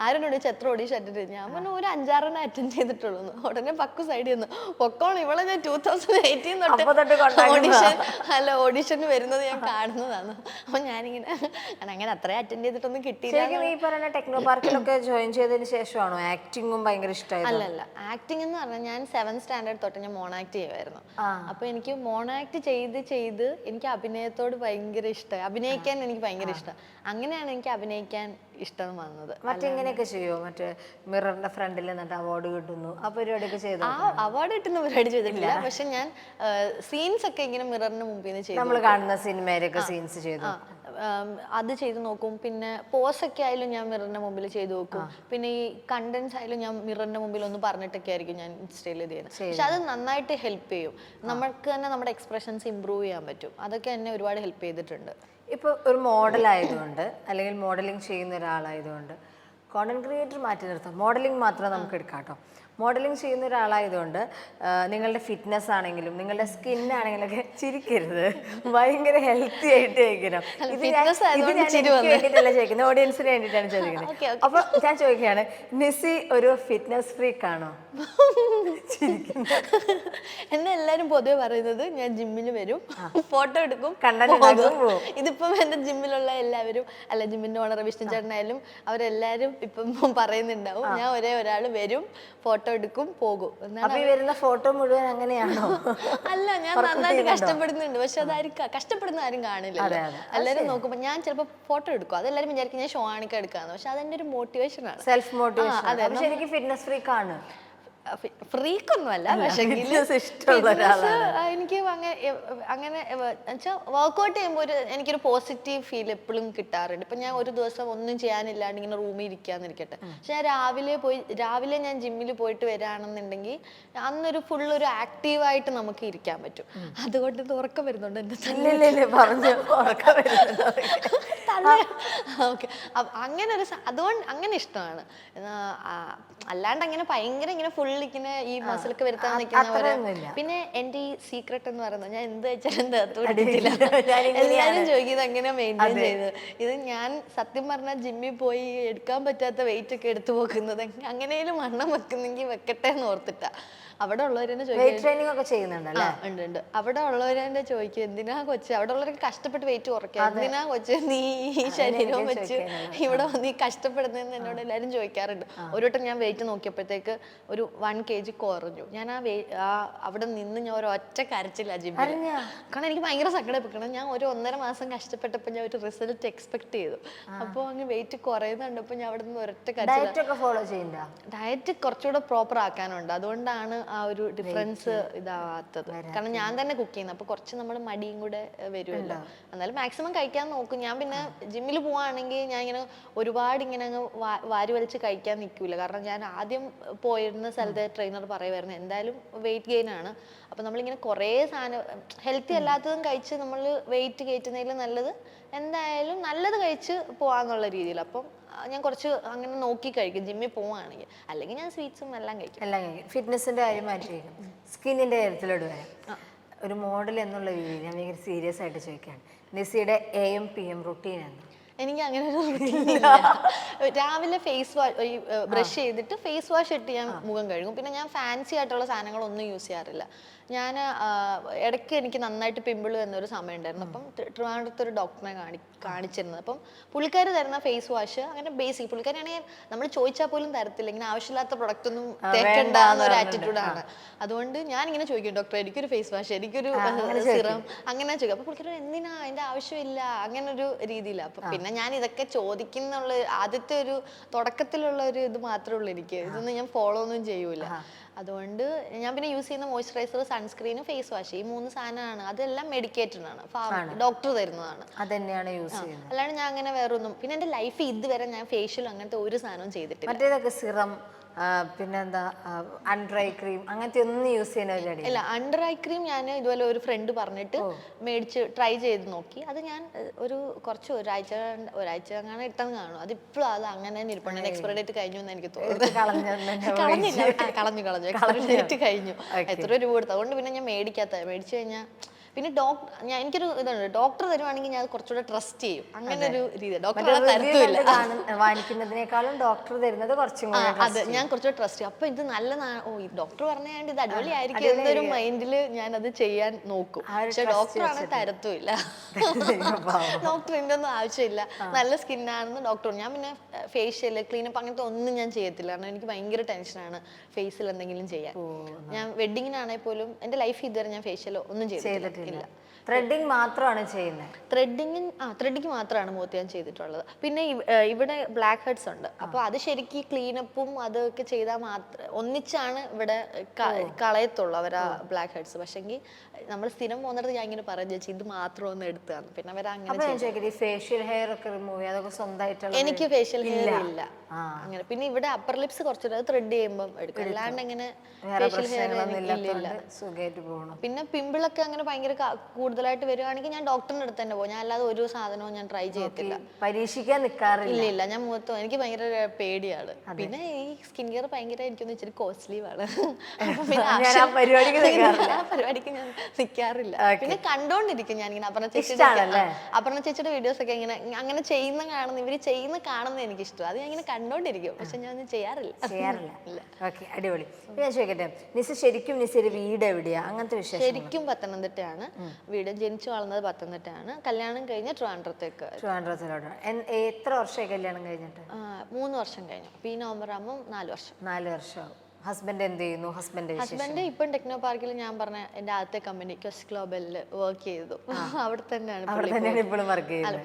ആരോട് ചോദിച്ചു എത്ര ഓഡീഷൻ അറ്റൻഡ് ചെയ്തു, ഞാൻ പറഞ്ഞു ഒരു 5-6 അറ്റൻഡ് ചെയ്തിട്ടുള്ളൂ. ഉടനെ പക്കു സൈഡിൽ നിന്ന് പൊക്കോണം, ഇവിടെ ഞാൻ 2018 തൊട്ട് ഓഡീഷന് വരുന്നത് ഞാൻ കാണുന്നതാണ്. അപ്പോൾ ഞാനിങ്ങനെ ഞാൻ അങ്ങനെ അത്രയും അറ്റൻഡ് ചെയ്തിട്ടൊന്നും കിട്ടിയില്ല. ശരിക്കും ഈ പറയുന്ന ടെക്നോ പാർക്കിലൊക്കെ ജോയിൻ ചെയ്തതിന് ശേഷമാണോ ആക്ടിങ്ങും ഭയങ്കര ഇഷ്ടമായത്? അല്ലല്ല, ആക്ടിങ് എന്ന് പറഞ്ഞാൽ ഞാൻ 7th സ്റ്റാൻഡേർഡ് തൊട്ട് ഞാൻ മോണോ ആക്ട് ചെയ്യുമായിരുന്നു. അപ്പോൾ എനിക്ക് മോണോ ആക്ട് ചെയ്ത് എനിക്ക് അഭിനയത്തോട് ഭയങ്കര ഇഷ്ടമായി. അഭിനയിക്കാൻ എനിക്ക് ഭയങ്കര ഇഷ്ടം. അങ്ങനെയാണ് എനിക്ക് അഭിനയിക്കാൻ ഇഷ്ടം വന്നത്. മറ്റിങ്ങനെയൊക്കെ ചെയ്യോ? മറ്റേ മിററിന്റെ ഫ്രണ്ടിൽ നിന്നിട്ട് അവാർഡ് കിട്ടുന്നു, ആ പരിപാടിയൊക്കെ ചെയ്തോ? ആ അവാർഡ് കിട്ടുന്ന പരിപാടി ചെയ്തിട്ടില്ല. പക്ഷെ ഞാൻ സീൻസ് ഒക്കെ ഇങ്ങനെ മിററിന് മുമ്പിൽ നിന്ന് ചെയ്തു. നമ്മൾ കാണുന്ന സിനിമയിലൊക്കെ സീൻസ് ചെയ്തു, അത് ചെയ്ത് നോക്കും. പിന്നെ പോസൊക്കെ ആയാലും ഞാൻ മിററിന്റെ മുമ്പിൽ ചെയ്ത് നോക്കും. പിന്നെ ഈ കണ്ടന്റ്സ് ആയാലും ഞാൻ മിററിന്റെ മുമ്പിൽ ഒന്ന് പറഞ്ഞിട്ടൊക്കെ ആയിരിക്കും ഞാൻ ഇൻസ്റ്റയിൽ ഇത് ചെയ്യുന്നത്. പക്ഷെ അത് നന്നായിട്ട് ഹെൽപ്പ് ചെയ്യും. നമുക്ക് തന്നെ നമ്മുടെ എക്സ്പ്രഷൻസ് ഇമ്പ്രൂവ് ചെയ്യാൻ പറ്റും. അതൊക്കെ എന്നെ ഒരുപാട് ഹെൽപ്പ് ചെയ്തിട്ടുണ്ട്. ഇപ്പോൾ ഒരു മോഡൽ ആയതുകൊണ്ട് അല്ലെങ്കിൽ മോഡലിംഗ് ചെയ്യുന്ന ഒരാളായതുകൊണ്ട് കോണ്ടന്റ് ക്രിയേറ്റർ മാറ്റി നിർത്താം, മോഡലിംഗ് മാത്രം നമുക്ക് എടുക്കാം കേട്ടോ. മോഡലിംഗ് ചെയ്യുന്ന ഒരാളായതുകൊണ്ട് നിങ്ങളുടെ ഫിറ്റ്നസ് ആണെങ്കിലും നിങ്ങളുടെ സ്കിന്നാണെങ്കിലും ഒക്കെ ചിരിക്കരുത്, ഭയങ്കര ഹെൽത്തി ആയിട്ട് കഴിക്കണം. ഇത് വേണ്ടിയിട്ടല്ല ചോദിക്കുന്നത്, ഓഡിയൻസിന് വേണ്ടിയിട്ടാണ് ചോദിക്കുന്നത്. അപ്പോൾ ഞാൻ ചോദിക്കുകയാണ്, നിസി ഒരു ഫിറ്റ്നസ് ഫ്രീക്ക് ആണോ? എന്നെ എല്ലാരും പൊതുവെ പറയുന്നത് ഞാൻ ജിമ്മിന് വരും, ഫോട്ടോ എടുക്കും, ഇതിപ്പം എന്റെ ജിമ്മിലുള്ള എല്ലാവരും, അല്ല ജിമ്മിന്റെ ഓണർ വിഷ്ണു ചേട്ടനായാലും അവരെല്ലാരും ഇപ്പം പറയുന്നുണ്ടാവും ഞാൻ ഒരേ ഒരാൾ വരും, ഫോട്ടോ എടുക്കും, പോകും. വരുന്ന ഫോട്ടോ മുഴുവൻ അങ്ങനെയാണോ? അല്ല, ഞാൻ നന്നായിട്ട് കഷ്ടപ്പെടുന്നുണ്ട്. പക്ഷെ അതാരും കഷ്ടപ്പെടുന്ന ആരും കാണില്ല. എല്ലാരും നോക്കുമ്പോ ഞാൻ ചിലപ്പോ ഫോട്ടോ എടുക്കും, അതെല്ലാരും വിചാരിക്കും ഞാൻ ഷോ ആണിക്ക എടുക്കാന്ന്. പക്ഷെ അതെന്റെ ഒരു മോട്ടിവേഷൻ ആണ്, സെൽഫ് മോട്ടിവേഷൻ. അതെ, ശരിക്കും ഫിറ്റ്നസ് ഫ്രീക്ക് ആണ്. ഫ്രീക്കൊന്നുമല്ല, പക്ഷെ എനിക്ക് അങ്ങനെ വർക്ക്ഔട്ട് ചെയ്യുമ്പോൾ എനിക്കൊരു പോസിറ്റീവ് ഫീൽ എപ്പോഴും കിട്ടാറുണ്ട്. ഇപ്പൊ ഞാൻ ഒരു ദിവസം ഒന്നും ചെയ്യാനില്ലാണ്ട് ഇങ്ങനെ റൂമിൽ ഇരിക്കാന്നിരിക്കട്ടെ, പക്ഷെ ഞാൻ രാവിലെ ഞാൻ ജിമ്മിൽ പോയിട്ട് വരാണെന്നുണ്ടെങ്കിൽ അന്നൊരു ഫുള്ളൊരു ആക്റ്റീവായിട്ട് നമുക്ക് ഇരിക്കാൻ പറ്റും. അതുകൊണ്ട് ഇത് ഉറക്കം വരുന്നുണ്ട് എന്റെ ഓക്കെ. അങ്ങനെ ഒരു അതുകൊണ്ട് അങ്ങനെ ഇഷ്ടമാണ്. അല്ലാണ്ട് അങ്ങനെ ഭയങ്കര ഇങ്ങനെ ഫുൾ ഇങ്ങനെ ഈ മസിലൊക്കെ വരുത്താൻ നിൽക്കുന്നവര്. പിന്നെ എന്റെ ഈ സീക്രട്ട് എന്ന് പറയുന്നത് ഞാൻ എന്ത് വെച്ചാലും തേർത്തില്ല. എല്ലാരും ചോദിക്കുന്നത് എങ്ങനെ മെയിൻറ്റെയിൻ ചെയ്ത്. ഇത് ഞാൻ സത്യം പറഞ്ഞാൽ ജിമ്മിൽ പോയി എടുക്കാൻ പറ്റാത്ത വെയിറ്റ് ഒക്കെ എടുത്തു പോക്കുന്നത് അങ്ങനെയും വണ്ണം വെക്കുന്നെങ്കിൽ വെക്കട്ടെ എന്ന് ഓർത്തിട്ടാ. അവിടെ ഉള്ളവരെന്നെ ഉണ്ട്. അവിടെ ഉള്ളവരെന്നെ ചോദിക്കും എന്തിനാ കൊച്ച്, അവിടെ ഉള്ളവരൊക്കെ കഷ്ടപ്പെട്ട് വെയിറ്റ് കുറയ്ക്കുക, എന്തിനാ കൊച്ച് നീ ഈ ശരീരവും വെച്ച് ഇവിടെ വന്ന് ഈ കഷ്ടപ്പെടുന്നതെന്ന് എന്നോട് എല്ലാവരും ചോദിക്കാറുണ്ട്. ഒരു വട്ടം ഞാൻ വെയിറ്റ് നോക്കിയപ്പോഴത്തേക്ക് ഒരു 1 kg കുറഞ്ഞു. ഞാൻ അവിടെ നിന്ന് ഞാൻ ഒരു ഒറ്റ കരച്ചില്ല ജിമ്മിൽ. കാരണം എനിക്ക് ഭയങ്കര സങ്കടപ്പെക്കണം. ഞാൻ ഒരു 1.5 മാസം കഷ്ടപ്പെട്ടപ്പോൾ ഞാൻ ഒരു റിസൾട്ട് എക്സ്പെക്ട് ചെയ്തു. അപ്പോൾ അങ്ങ് വെയിറ്റ് കുറയുന്നുണ്ടപ്പോൾ ഞാൻ അവിടെ നിന്ന് ഒരൊറ്റ കരച്ചില്ല. ഡയറ്റ് കുറച്ചുകൂടെ പ്രോപ്പർ ആക്കാനുണ്ട്. അതുകൊണ്ടാണ് ആ ഒരു ഡിഫറൻസ് ഇതാവാത്തത്. കാരണം ഞാൻ തന്നെ കുക്ക് ചെയ്യുന്നത്, അപ്പൊ കുറച്ച് നമ്മൾ മടിയും കൂടെ വരുമല്ലോ. എന്നാലും മാക്സിമം കഴിക്കാൻ നോക്കും. ഞാൻ പിന്നെ ജിമ്മിൽ പോവാണെങ്കിൽ ഞാൻ ഇങ്ങനെ ഒരുപാട് ഇങ്ങനെ അങ്ങ് വാരി വലിച്ച് കഴിക്കാൻ നിൽക്കൂല. കാരണം ഞാൻ ആദ്യം പോയിരുന്ന സ്ഥലത്തെ ട്രെയിനർ പറയുമായിരുന്നു എന്തായാലും വെയിറ്റ് ഗെയിൻ ആണ്, അപ്പൊ നമ്മളിങ്ങനെ കുറേ സാധനം ഹെൽത്തി അല്ലാത്തതും കഴിച്ച് നമ്മൾ വെയിറ്റ് കയറ്റുന്നതിലും നല്ലത് എന്തായാലും നല്ലത് കഴിച്ച് പോവാന്നുള്ള രീതിയിൽ. അപ്പം ഞാൻ കുറച്ച് അങ്ങനെ നോക്കി കഴിക്കും ജിമ്മിൽ പോവാണെങ്കിൽ. അല്ലെങ്കിൽ ഞാൻ സ്വീറ്റ്സും എല്ലാം കഴിക്കും. ഫിറ്റ്നസിന്റെ കാര്യം മാറ്റി സ്കിന്നിന്റെ കാര്യത്തിലോട്ട് വരാം. ഒരു മോഡൽ എന്നുള്ള രീതിയിൽ ഞാൻ ഭയങ്കര സീരിയസ് ആയിട്ട് ചോദിക്കുകയാണ്, നിസിയുടെ AM PM റുട്ടീൻ എന്താ? എനിക്ക് അങ്ങനെ രാവിലെ ഫേസ് വാഷ് ബ്രഷ് ചെയ്തിട്ട് ഫേസ് വാഷ് ഇട്ട് ഞാൻ മുഖം കഴുകും. പിന്നെ ഞാൻ ഫാൻസി ആയിട്ടുള്ള സാധനങ്ങളൊന്നും യൂസ് ചെയ്യാറില്ല. ഞാൻ ഇടയ്ക്ക് എനിക്ക് നന്നായിട്ട് പിമ്പിൾ എന്നൊരു സമയം ഉണ്ടായിരുന്നു. അപ്പം ട്രിവാൻഡ്രത്ത് ഒരു ഡോക്ടറെ കാണിച്ചിരുന്നത്. അപ്പം പുള്ളിക്കാർ തരുന്ന ഫേസ് വാഷ് അങ്ങനെ ബേസിക്, പുള്ളിക്കാരാണെങ്കിൽ നമ്മൾ ചോദിച്ചാൽ പോലും തരത്തില്ല, ഇങ്ങനെ ആവശ്യമില്ലാത്ത പ്രൊഡക്റ്റ് ഒന്നും തേക്കണ്ട എന്നൊരു ആറ്റിറ്റ്യൂഡാണ്. അതുകൊണ്ട് ഞാൻ ഇങ്ങനെ ചോദിക്കും ഡോക്ടറെ എനിക്കൊരു ഫേസ് വാഷ്, എനിക്കൊരു സിറം, അങ്ങനെ ചോദിക്കും. അപ്പോൾ പുള്ളിക്കാർ എന്തിനാ അതിൻ്റെ ആവശ്യമില്ല അങ്ങനെ ഒരു രീതിയിലാണ്. അപ്പം പിന്നെ ഞാൻ ഇതൊക്കെ ചോദിക്കുന്നുള്ള ആദ്യത്തെ ഒരു തുടക്കത്തിലുള്ള ഒരു ഇത് മാത്രമേ ഉള്ളൂ എനിക്ക്. ഇതൊന്നും ഞാൻ ഫോളോ ഒന്നും ചെയ്യൂല. അതുകൊണ്ട് ഞാൻ പിന്നെ യൂസ് ചെയ്യുന്ന മോയ്സ്ചറൈസർ, സൺസ്ക്രീൻ, ഫേസ് വാഷ്, ഈ 3 സാധനമാണ്. അതെല്ലാം മെഡിക്കേറ്റഡ് ആണ്, ഡോക്ടർ തരുന്നതാണ്. അല്ലാണ്ട് ഞാൻ അങ്ങനെ വേറെ ഒന്നും. പിന്നെ എന്റെ ലൈഫ് ഇതുവരെ ഞാൻ ഫേഷ്യൽ അങ്ങനത്തെ ഒരു സാധനവും ചെയ്തിട്ടില്ല. സിറം പിന്നെന്താ അണ്ടർ ഐ ക്രീം അങ്ങനത്തെ ഒന്നും യൂസ് ചെയ്യുന്ന ഇല്ല. അണ്ടർ ഐ ക്രീം ഞാൻ ഇതുപോലെ ഒരു ഫ്രണ്ട് പറഞ്ഞിട്ട് മേടിച്ച് ട്രൈ ചെയ്ത് നോക്കി. അത് ഞാൻ ഒരു കുറച്ച് ഒരാഴ്ച അങ്ങനെ ഇട്ടെന്ന് കാണും. അതിപ്പോഴും അത് അങ്ങനെ തന്നെ ഇരിപ്പുണ്ട്. എക്സ്പയറി ഡേറ്റ് കഴിഞ്ഞു എന്ന് എനിക്ക് തോന്നുന്നു. കളഞ്ഞു എക്സ്പയറി ഡേറ്റ് കഴിഞ്ഞു. എത്ര രൂപ കൊടുത്തു. അതുകൊണ്ട് പിന്നെ ഞാൻ മേടിച്ചു കഴിഞ്ഞാൽ പിന്നെ എനിക്കൊരു ഇതുണ്ട്, ഡോക്ടർ തരുവാണെങ്കിൽ ഞാൻ അത് കുറച്ചുകൂടെ ട്രസ്റ്റ് ചെയ്യും, അങ്ങനെ ഒരു രീതി. ഡോക്ടർ വാങ്ങിക്കുന്നതിനേക്കാളും ഡോക്ടർ തരുന്നത് കുറച്ചും കൂടി അതെ, ഞാൻ കുറച്ചുകൂടെ ട്രസ്റ്റ് ചെയ്യും. അപ്പൊ ഇത് ഈ ഡോക്ടർ പറഞ്ഞാണ്ട് ഇത് അടിപൊളിയായിരിക്കും എന്നൊരു മൈൻഡിൽ ഞാൻ അത് ചെയ്യാൻ നോക്കും. പക്ഷെ ഡോക്ടറാണ് തരത്തുമില്ല. ഡോക്ടർ ഇതിന്റെ ഒന്നും ആവശ്യമില്ല, നല്ല സ്കിന്നാണെന്ന് ഡോക്ടർ. ഞാൻ പിന്നെ ഫേഷ്യൽ ക്ലീനപ്പ് അങ്ങനത്തെ ഒന്നും ഞാൻ ചെയ്യത്തില്ല, കാരണം എനിക്ക് ഭയങ്കര ടെൻഷനാണ് ഫേസിൽ എന്തെങ്കിലും ചെയ്യാൻ. ഞാൻ വെഡിങ്ങിനാണെങ്കിൽ പോലും എന്റെ ലൈഫ് ഇതുവരെ ഞാൻ ഫേഷ്യലോ ഒന്നും ചെയ്തിട്ടില്ല. ത്രെഡിങ് മാത്രമാണ് ചെയ്യുന്നത്? ത്രെഡിങ് മാത്രമാണ് മുഖത്ത് ഞാൻ ചെയ്തിട്ടുള്ളത്. പിന്നെ ഇവിടെ ബ്ലാക്ക് ഹെഡ്സ് ഉണ്ട്, അപ്പോൾ അത് ശരിക്കും ക്ലീനപ്പും അതൊക്കെ ചെയ്താൽ മാത്രം ഒന്നിച്ചാണ് ഇവിടെ കളയത്തുള്ളൂ അവർ ആ ബ്ലാക്ക് ഹെഡ്സ്. പക്ഷെങ്കിൽ നമ്മൾ സ്ഥിരം പോകുന്നിടത്ത് ഞാൻ ഇങ്ങനെ പറഞ്ഞു ചേച്ചി ഇത് മാത്രം ഒന്ന് എടുത്താണ്, പിന്നെ അവർ അങ്ങനെ ഫേഷ്യൽ ഹെയർ ഒക്കെ റിമൂവ് അതൊക്കെ സ്വന്തമായിട്ടുള്ള. എനിക്ക് ഫേഷ്യൽ ഹെയർ ഇല്ല അങ്ങനെ. പിന്നെ ഇവിടെ അപ്പർ ലിപ്സ് കുറച്ചുകൂടെ ത്രെഡ് ചെയ്യുമ്പോൾ എടുക്കും, അല്ലാണ്ട് അങ്ങനെ ഫേഷ്യൽ ഹെയർ ഇല്ല. പിന്നെ പിമ്പിളൊക്കെ അങ്ങനെ ഭയങ്കര കൂടുതലായിട്ട് വരുവാണെങ്കിൽ ഞാൻ ഡോക്ടറിന്റെ അടുത്ത് തന്നെ പോകും, ഞാൻ അല്ലാതെ ഒരു സാധനവും ഞാൻ ട്രൈ ചെയ്യത്തില്ല, പരീക്ഷിക്കാൻ നിൽക്കാറില്ല. ഇല്ല, ഞാൻ മുഖത്തോ എനിക്ക് ഭയങ്കര പേടിയാണ്. പിന്നെ ഈ സ്കിൻ കെയർ ഭയങ്കര എനിക്കൊന്ന് ഇച്ചിരി കോസ്റ്റ്ലി ആണ്, പരിപാടിക്ക് ഞാൻ നിൽക്കാറില്ല. പിന്നെ കണ്ടോണ്ടിരിക്കും ഞാൻ ഇങ്ങനെ അപർണ ചേച്ചിയുടെ വീഡിയോസ് ഒക്കെ ഇങ്ങനെ അങ്ങനെ ഇവര് ചെയ്യുന്ന കാണുന്ന എനിക്ക് ഇഷ്ടം, അത് ഞാൻ ഇങ്ങനെ കണ്ടോണ്ടിരിക്കും, പക്ഷെ ഞാൻ ഒന്നും ചെയ്യാറില്ല. ഓക്കെ, അടിപൊളി. ഞാൻ ചോദിക്കട്ടെ, നിസ ശരിക്കും നിസയുടെ വീട് എവിടെയാ? അങ്ങനത്തെ വിശേഷം? ശരിക്കും പത്തനംതിട്ടയാണ് വീട്, ജനിച്ചു വളർന്നത് പത്തനംതിട്ടയാണ്, കല്യാണം കഴിഞ്ഞ് ട്രിവാൻഡ്രത്തേക്ക്. ട്രിവാൻഡ്രത്തിലോട്ട് എത്ര വർഷമായി കല്യാണം കഴിഞ്ഞിട്ട്? 3 വർഷം കഴിഞ്ഞു. ഈ നവംബർ ആകുമ്പോൾ 4 വർഷം. 4 വർഷം. ഹസ്ബൻഡ് എന്ത് ചെയ്യുന്നു? ഹസ്ബൻഡ് ഇപ്പം ടെക്നോ പാർക്കിൽ ഞാൻ പറഞ്ഞ എന്റെ ആദ്യത്തെ കമ്പനി ക്വസ്റ്റ് ഗ്ലോബലിൽ വർക്ക് ചെയ്തു, അവിടെ തന്നെയാണ്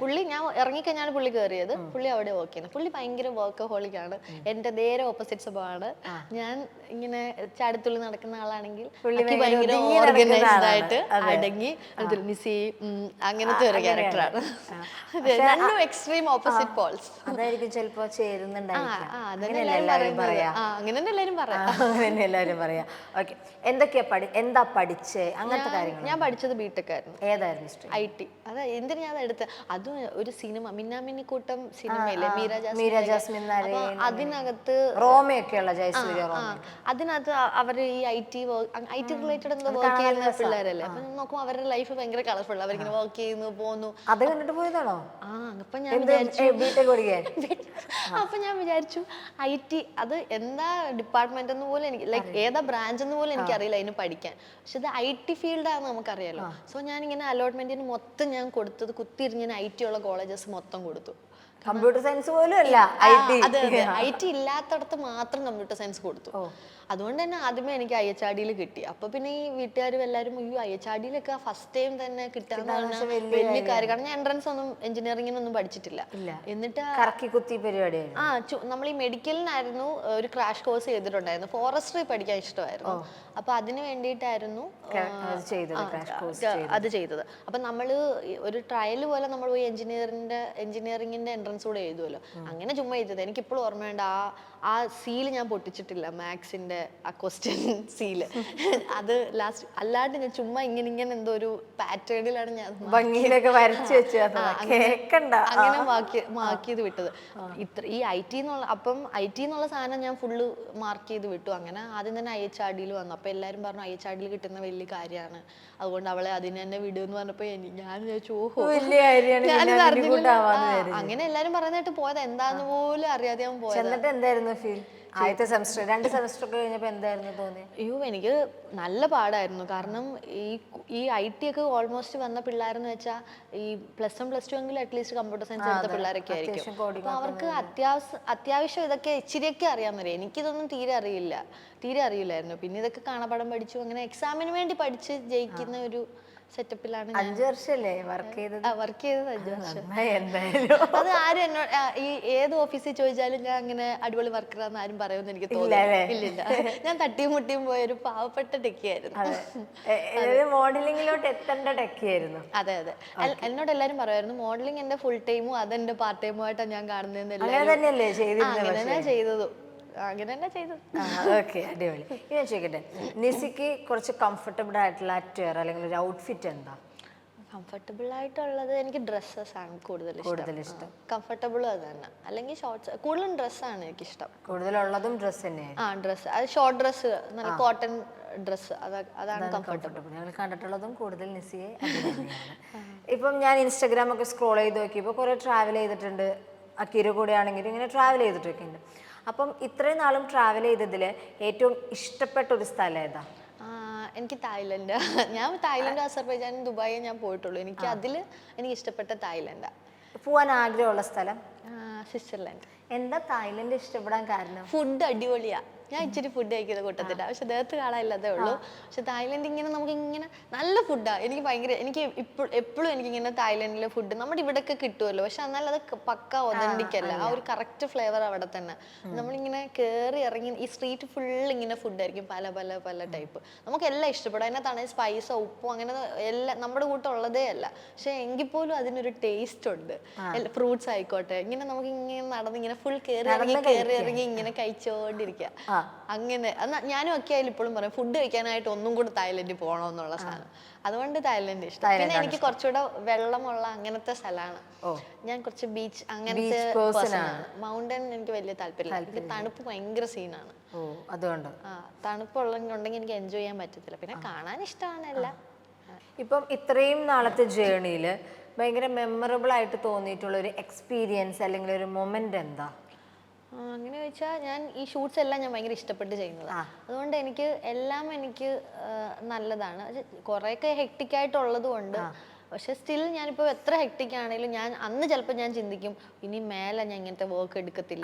പുള്ളി. ഞാൻ ഇറങ്ങിക്കഴിഞ്ഞാണ് പുള്ളി കയറിയത്, പുള്ളി അവിടെ വർക്ക് ചെയ്യുന്നത്. പുള്ളി ഭയങ്കര വർക്കഹോളിക് ആണ്, എന്റെ നേരെ ഓപ്പോസിറ്റ് സ്വഭാവമാണ്. ഞാൻ ഇങ്ങനെ ചാടിത്തുള്ളി നടക്കുന്ന ആളാണെങ്കിൽ ഭയങ്കര ഓർഗനൈസ്ഡ് ആയിട്ട് അടങ്ങി മിസ്സി അങ്ങനത്തെ ഒരു ക്യാരക്ടറാണ്. രണ്ടും എക്സ്ട്രീം ഓപ്പോസിറ്റ് പോൾസ്. അതായിരിക്കും ചിലപ്പോ ചേരുന്നുണ്ടായിരിക്കും, അങ്ങനെ എല്ലാവരും പറയാം. എല്ലാവരും പറയാം. ഓക്കെ, എന്താ പഠിച്ചേ? അങ്ങനത്തെ കാര്യങ്ങൾ. ഞാൻ പഠിച്ചത് ബിടെക് ആയിരുന്നു. ഏതായിരുന്നു സ്ട്രീം? IT. അത് എന്തിനാ ഞാൻ എടുത്ത്, അതും ഒരു സിനിമ മിന്നാമിന്നിക്കൂട്ടം സിനിമയില്ലേ, മീര ജാസ്മിൻ, അതിനകത്ത് റോമയൊക്കെയുള്ള ജയസൂര്യ, അതിനകത്ത് അവര് ഈ IT റിലേറ്റഡ് എന്തോ വർക്ക് ചെയ്യുന്ന പിള്ളേരല്ലേ. അപ്പൊ നോക്കുമ്പോ അവരുടെ ലൈഫ് ഭയങ്കര കളർഫുൾ, അവരിങ്ങനെ വർക്ക് ചെയ്യുന്നു പോകുന്നു. അത് കണ്ടിട്ട് പോയതാണോ? അപ്പൊ ഞാൻ വിചാരിച്ചു IT അത് എന്താ ഡിപ്പാർട്ട്മെന്റ് എന്ന് പോലും എനിക്ക്, ലൈക്ക് ഏതാ ബ്രാഞ്ച് എന്ന് പോലും എനിക്കറിയില്ല അതിന് പഠിക്കാൻ. പക്ഷെ ഇത് IT ഫീൽഡാണെന്ന് നമുക്കറിയാലോ. സോ ഞാൻ ഇങ്ങനെ അലോട്ട്മെന്റിന് മൊത്തം ഞാൻ കൊടുത്തത് കുത്തിരിഞ്ഞ് IT ഉള്ള കോളേജസ് മൊത്തം കൊടുത്തു. കമ്പ്യൂട്ടർ സയൻസ് പോലും അല്ല, IT ഇല്ലാത്തടത്ത് മാത്രം കമ്പ്യൂട്ടർ സയൻസ് കൊടുത്തു. അതുകൊണ്ട് തന്നെ ആദ്യമേ എനിക്ക് IHRDയിൽ കിട്ടി. അപ്പൊ പിന്നെ ഈ വീട്ടുകാരും എല്ലാവരും IHRDയിലൊക്കെ ഫസ്റ്റ് ടൈം തന്നെ കിട്ടാന്ന് പറഞ്ഞാൽ വലിയ കാര്യം. കാരണം ഞാൻ എൻട്രൻസ് ഒന്നും എഞ്ചിനീയറിംഗിനൊന്നും പഠിച്ചിട്ടില്ല. എന്നിട്ട് നമ്മൾ ഈ മെഡിക്കലിനായിരുന്നു ഒരു ക്രാഷ് കോഴ്സ് ചെയ്തിട്ടുണ്ടായിരുന്നു, ഫോറസ്ട്രി പഠിക്കാൻ ഇഷ്ടമായിരുന്നു. അപ്പൊ അതിന് വേണ്ടിയിട്ടായിരുന്നു അത് ചെയ്തത്. അപ്പൊ നമ്മള് ഒരു ട്രയൽ പോലെ നമ്മൾ പോയി എഞ്ചിനീയറിംഗിന്റെ എൻട്രൻസ് കൂടെ എഴുതുമല്ലോ, അങ്ങനെ ചുമ്മാ എഴുതത്. എനിക്കിപ്പോഴും ഓർമ്മയുണ്ട് ആ സീല് ഞാൻ പൊട്ടിച്ചിട്ടില്ല, മാത്സിന്റെ ആ ക്വസ്റ്റ്യൻ സീല്. അത് ലാസ്റ്റ് അല്ലാണ്ട് ഞാൻ ചുമ്മാ ഇങ്ങനെ എന്തോ ഒരു പാറ്റേണിലാണ് ഞാൻ ഭംഗിയിലൊക്കെ വരച്ചു വെച്ചു അങ്ങനെ മാർക്ക് ചെയ്ത് വിട്ടത്. ഈ IT എന്നുള്ള സാധനം ഞാൻ ഫുള്ള് മാർക്ക് ചെയ്ത് വിട്ടു. അങ്ങനെ ആദ്യം തന്നെ IHRDയിൽ വന്നു. അപ്പൊ എല്ലാരും പറഞ്ഞു IHRDയിൽ കിട്ടുന്ന വലിയ കാര്യമാണ്, അതുകൊണ്ട് അവളെ അതിന് തന്നെ വിടുമെന്ന് പറഞ്ഞപ്പോ ഞാൻ ചോദിച്ചു ഓഹോ, അങ്ങനെ എല്ലാരും പറയുന്നതായിട്ട് പോയത്, എന്താന്ന് പോലും അറിയാതെ ഞാൻ പോയത്. എന്തായിരുന്നു ഫീൽ? ആദ്യത്തെ സെമസ്റ്റർ 2 സെമസ്റ്റർ ഒക്കെ കഴിഞ്ഞപ്പോ എന്തായിരുന്നു തോന്നിയത്? അയ്യോ, എനിക്ക് നല്ല പാടായിരുന്നു. കാരണം ഈ IT ഒക്കെ ഓൾമോസ്റ്റ് വന്ന പിള്ളേരെന്ന് വെച്ചാൽ ഈ +1 +2 എങ്കിലും അറ്റ്ലീസ്റ്റ് കമ്പ്യൂട്ടർ സയൻസ് എടുത്ത പിള്ളേരൊക്കെ ആയിരിക്കും. അപ്പൊ അവർക്ക് അത്യാവശ്യം ഇതൊക്കെ ഇച്ചിരിയൊക്കെ അറിയാമെന്നറിയാം. എനിക്കിതൊന്നും തീരെ അറിയില്ലായിരുന്നു. പിന്നെ ഇതൊക്കെ കാണാപ്പാഠം പഠിച്ചു, അങ്ങനെ എക്സാമിന് വേണ്ടി പഠിച്ച് ജയിക്കുന്ന ഒരു സെറ്റപ്പിലാണ്. 5 വർഷല്ലേ വർക്ക് ചെയ്തത്? 5 വർഷം. അത് ആരും എന്നോട് ഏത് ഓഫീസിൽ ചോദിച്ചാലും ഞാൻ അങ്ങനെ അടിപൊളി വർക്കറാന്ന് ആരും പറയുമെന്ന് എനിക്ക് തോന്നുന്നില്ല. ഇല്ലില്ല, ഞാൻ തട്ടിയും മുട്ടിയും പോയ ഒരു പാവപ്പെട്ട ടെക്കിയായിരുന്നു. മോഡലിംഗിലോട്ട് എത്തേണ്ട ടെക്കിയായിരുന്നു. അതെ. എന്നോട് എല്ലാരും പറയുമായിരുന്നു മോഡലിംഗ് എന്റെ ഫുൾ ടൈമും അതെന്റെ പാർട്ട് ടൈമും ആയിട്ടാണ് ഞാൻ കാണുന്നതെന്ന്. അങ്ങനെ ചെയ്തതും അങ്ങനെ തന്നെ ചെയ്തത്. ഓക്കെ, അടിപൊളി. ഞാൻ ചോദിക്കട്ടെ, നിസിക്ക് കുറച്ച് കംഫർട്ടബിൾ ആയിട്ടുള്ള അറ്റ്വെയർ അല്ലെങ്കിൽ ഒരു ഔട്ട്ഫിറ്റ് എന്താ? കംഫർട്ടബിൾ ആയിട്ടുള്ളത് എനിക്ക് ഡ്രസ്സസ് ആണ് കൂടുതൽ ഇഷ്ടം. കംഫർട്ടബിൾ അത് തന്നെ, അല്ലെങ്കിൽ ഷോർട്ട്സ്. കൂടുതലും ഡ്രസ്സാണ് എനിക്കിഷ്ടം. കൂടുതലുള്ളതും ഡ്രസ്സ് തന്നെയാണ്. ഡ്രസ്സ്, അത് ഷോർട്ട് ഡ്രസ്സ്, നല്ല കോട്ടൺ ഡ്രസ്സ് അതാണ് കംഫർട്ടബിൾ. ഞങ്ങൾ കണ്ടിട്ടുള്ളതും കൂടുതൽ നിസ്സിയെ അത് തന്നെയാണ്. ഇപ്പം ഞാൻ ഇൻസ്റ്റാഗ്രാം ഒക്കെ സ്ക്രോൾ ചെയ്ത് നോക്കിയപ്പോൾ കുറേ ട്രാവൽ ചെയ്തിട്ടുണ്ട്. അക്കീര കൂടെ ആണെങ്കിലും ഇങ്ങനെ ട്രാവൽ ചെയ്തിട്ടൊക്കെ ഉണ്ട്. അപ്പം ഇത്രയും നാളും ട്രാവൽ ചെയ്തതിൽ ഏറ്റവും ഇഷ്ടപ്പെട്ട ഒരു സ്ഥലം ഏതാ? എനിക്ക് തായ്ലൻഡ്. ഞാൻ തായ്ലൻഡ്, അസർബൈജാൻ, ദുബായ് ഞാൻ പോയിട്ടുള്ളൂ. എനിക്ക് ഇഷ്ടപ്പെട്ട തായ്ലൻഡാ. പോവാൻ ആഗ്രഹമുള്ള സ്ഥലം? സ്വിറ്റ്സർലൻഡ്. എന്താ തായ്ലൻഡ് ഇഷ്ടപ്പെടാൻ കാരണം? ഫുഡ് അടിപൊളിയാ. ഞാൻ ഇച്ചിരി ഫുഡ് കഴിക്കുന്ന കൂട്ടത്തില്ല, പക്ഷെ ദേഹത്ത് കാണാനില്ലാതേ ഉള്ളൂ. പക്ഷെ തായ്ലൻഡ് ഇങ്ങനെ നമുക്ക് ഇങ്ങനെ നല്ല ഫുഡാ. എനിക്ക് എപ്പോഴും എനിക്കിങ്ങനെ തായ്ലൻഡിലെ ഫുഡ് നമ്മുടെ ഇവിടെയൊക്കെ കിട്ടുമല്ലോ, പക്ഷെ എന്നാൽ അത് പക്ക ഒതന്റിക് അല്ല. ആ ഒരു കറക്റ്റ് ഫ്ലേവർ അവിടെ തന്നെ. നമ്മളിങ്ങനെ കയറി ഇറങ്ങി ഈ സ്ട്രീറ്റ് ഫുൾ ഇങ്ങനെ ഫുഡായിരിക്കും, പല പല പല ടൈപ്പ്. നമുക്ക് എല്ലാം ഇഷ്ടപ്പെടും. അതിനകത്താണ് സ്പൈസോ ഉപ്പോ അങ്ങനെ എല്ലാം നമ്മുടെ കൂട്ടം ഉള്ളതേ അല്ല, പക്ഷെ എങ്കിൽ പോലും അതിനൊരു ടേസ്റ്റ് ഉണ്ട്. ഫ്രൂട്ട്സ് ആയിക്കോട്ടെ, ഇങ്ങനെ നമുക്ക് ഇങ്ങനെ നടന്ന് ഇങ്ങനെ ഫുൾ കയറി ഇറങ്ങി ഇങ്ങനെ കഴിച്ചോണ്ടിരിക്കുക. അങ്ങനെ ഞാനും ഒക്കെ ആയാലും ഇപ്പോഴും പറയും ഫുഡ് കഴിക്കാനായിട്ട് ഒന്നും കൂടെ തായ്ലൻഡിൽ പോകണമെന്നുള്ള സാധനം. അതുകൊണ്ട് തായ്ലൻഡ് ഇഷ്ടം. പിന്നെ എനിക്ക് കുറച്ചുകൂടെ വെള്ളമുള്ള അങ്ങനത്തെ സ്ഥലമാണ്. ഞാൻ കുറച്ച് ബീച്ച് അങ്ങനത്തെ മൗണ്ടൻ എനിക്ക് വലിയ താല്പര്യമില്ല. എനിക്ക് തണുപ്പ് ഭയങ്കര സീനാണ്. അതുകൊണ്ട് തണുപ്പുണ്ടെങ്കിൽ എനിക്ക് എൻജോയ് ചെയ്യാൻ പറ്റത്തില്ല. പിന്നെ കാണാൻ ഇഷ്ടമാണ് എല്ലാം. ഇപ്പം ഇത്രയും നാളത്തെ ജേർണിയിൽ ഭയങ്കര മെമ്മറബിൾ ആയിട്ട് തോന്നിയിട്ടുള്ള ഒരു എക്സ്പീരിയൻസ് അല്ലെങ്കിൽ ഒരു മൊമെന്റ് എന്താ? അങ്ങനെ ചോദിച്ചാൽ ഞാൻ ഈ ഷൂട്ട്സ് എല്ലാം ഞാൻ ഭയങ്കര ഇഷ്ടപ്പെട്ട് ചെയ്യുന്നതാണ്. അതുകൊണ്ട് എനിക്ക് നല്ലതാണ്. കുറേയൊക്കെ ഹെക്ടിക് ആയിട്ടുള്ളത് കൊണ്ട്, പക്ഷെ സ്റ്റിൽ ഞാനിപ്പോൾ എത്ര ഹെക്ടിക് ആണെങ്കിലും ഞാൻ അന്ന് ചിലപ്പോൾ ഞാൻ ചിന്തിക്കും ഇനി മേലെ ഞാൻ ഇങ്ങനത്തെ വർക്ക് എടുക്കത്തില്ല.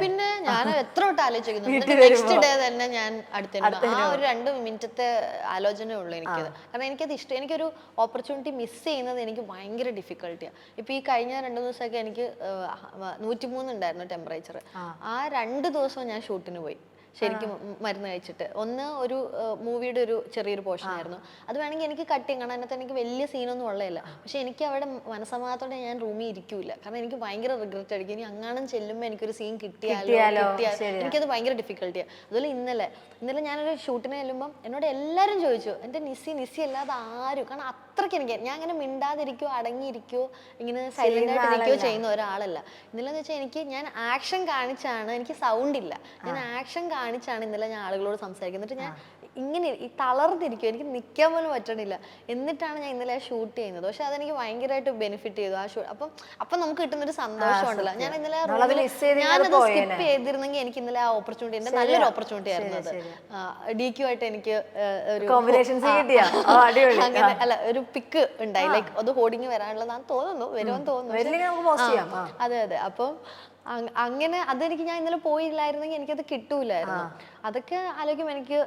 പിന്നെ ഞാൻ എത്ര വട്ടം ആലോചിക്കുന്നു. നെക്സ്റ്റ് ഡേ തന്നെ ഞാൻ അടുത്ത ആ ഒരു 2 മിനിറ്റത്തെ ആലോചനയേ ഉള്ളൂ എനിക്കത്. കാരണം എനിക്കത് ഇഷ്ടം. എനിക്കൊരു ഓപ്പർച്യൂണിറ്റി മിസ് ചെയ്യുന്നത് എനിക്ക് ഭയങ്കര ഡിഫിക്കൽട്ടിയാണ്. ഇപ്പൊ ഈ കഴിഞ്ഞ 2 ദിവസമൊക്കെ എനിക്ക് 103 ഉണ്ടായിരുന്നു ടെമ്പറേച്ചർ. ആ 2 ദിവസവും ഞാൻ ഷൂട്ടിന് പോയി ശരിക്കും മരുന്ന് കഴിച്ചിട്ട്. ഒന്ന് ഒരു മൂവിയുടെ ഒരു ചെറിയൊരു പോർഷൻ ആയിരുന്നു. അത് വേണമെങ്കിൽ എനിക്ക് കട്ട് ചെയ്യണം, അതിനകത്ത് എനിക്ക് വലിയ സീനൊന്നും ഉള്ളതല്ല. പക്ഷെ എനിക്ക് അവിടെ മനസ്സമാധാനത്തോടെ ഞാൻ റൂമിൽ ഇരിക്കൂല. കാരണം എനിക്ക് ഭയങ്കര റിഗ്രറ്റ് അടിക്കും. ഇനി അങ്ങാനും ചെല്ലുമ്പോൾ എനിക്കൊരു സീൻ കിട്ടിയാലോ എനിക്കത് ഭയങ്കര ഡിഫിക്കൽട്ടിയാണ്. അതുപോലെ ഇന്നലെ ഞാനൊരു ഷൂട്ടിന് ചെല്ലുമ്പം എന്നോട് എല്ലാവരും ചോദിച്ചു എൻ്റെ നിസ്സി അല്ലാതെ ആരും. കാരണം അത്രയ്ക്ക് ഞാൻ അങ്ങനെ മിണ്ടാതിരിക്കോ അടങ്ങിയിരിക്കോ ഇങ്ങനെ സൈലന്റ് ആയിട്ടിരിക്കോ ചെയ്യുന്ന ഒരാളല്ല. ഇന്നലെ വെച്ചാൽ ഞാൻ ആക്ഷൻ കാണിച്ചാണ്, എനിക്ക് സൗണ്ട് ഇല്ല, ഞാൻ ആക്ഷൻ കാണിച്ചാണ് ഇന്നലെ ഞാൻ ആളുകളോട് സംസാരിക്കുന്നത്. എന്നിട്ട് ഞാൻ ഇങ്ങനെ ഈ തളർന്നിരിക്കും, എനിക്ക് നിൽക്കാൻ പോലും പറ്റണില്ല. എന്നിട്ടാണ് ഞാൻ ഇന്നലെ ഷൂട്ട് ചെയ്യുന്നത്. പക്ഷെ അതെനിക്ക് ഭയങ്കരമായിട്ട് ബെനിഫിറ്റ് ചെയ്തു ആ ഷൂട്ട്. അപ്പം നമുക്ക് കിട്ടുന്നൊരു സന്തോഷം ഉണ്ടല്ലോ. ഞാൻ ഇന്നലെ ഞാനത് സ്കിപ്പ് ചെയ്തിരുന്നെങ്കിൽ എനിക്ക് ഇന്നലെ ആ ഓപ്പർച്യൂണിറ്റി, എന്റെ നല്ലൊരു ഓപ്പർച്യൂണിറ്റി ആയിരുന്നു അത്. DQ ആയിട്ട് എനിക്ക് ഒരു പിക്ക് ഉണ്ടായി, ലൈക്ക് അത് ഹോർഡിങ് വരാനുള്ളതാന്ന് തോന്നുന്നു, വരുമെന്ന് തോന്നുന്നു. അതെ. അപ്പം അങ്ങനെ അതെനിക്ക് ഞാൻ ഇന്നലെ പോയില്ലായിരുന്നെങ്കിൽ എനിക്കത് കിട്ടൂലായിരുന്നു. അതൊക്കെ ആലോചിക്കുമ്പോൾ എനിക്ക്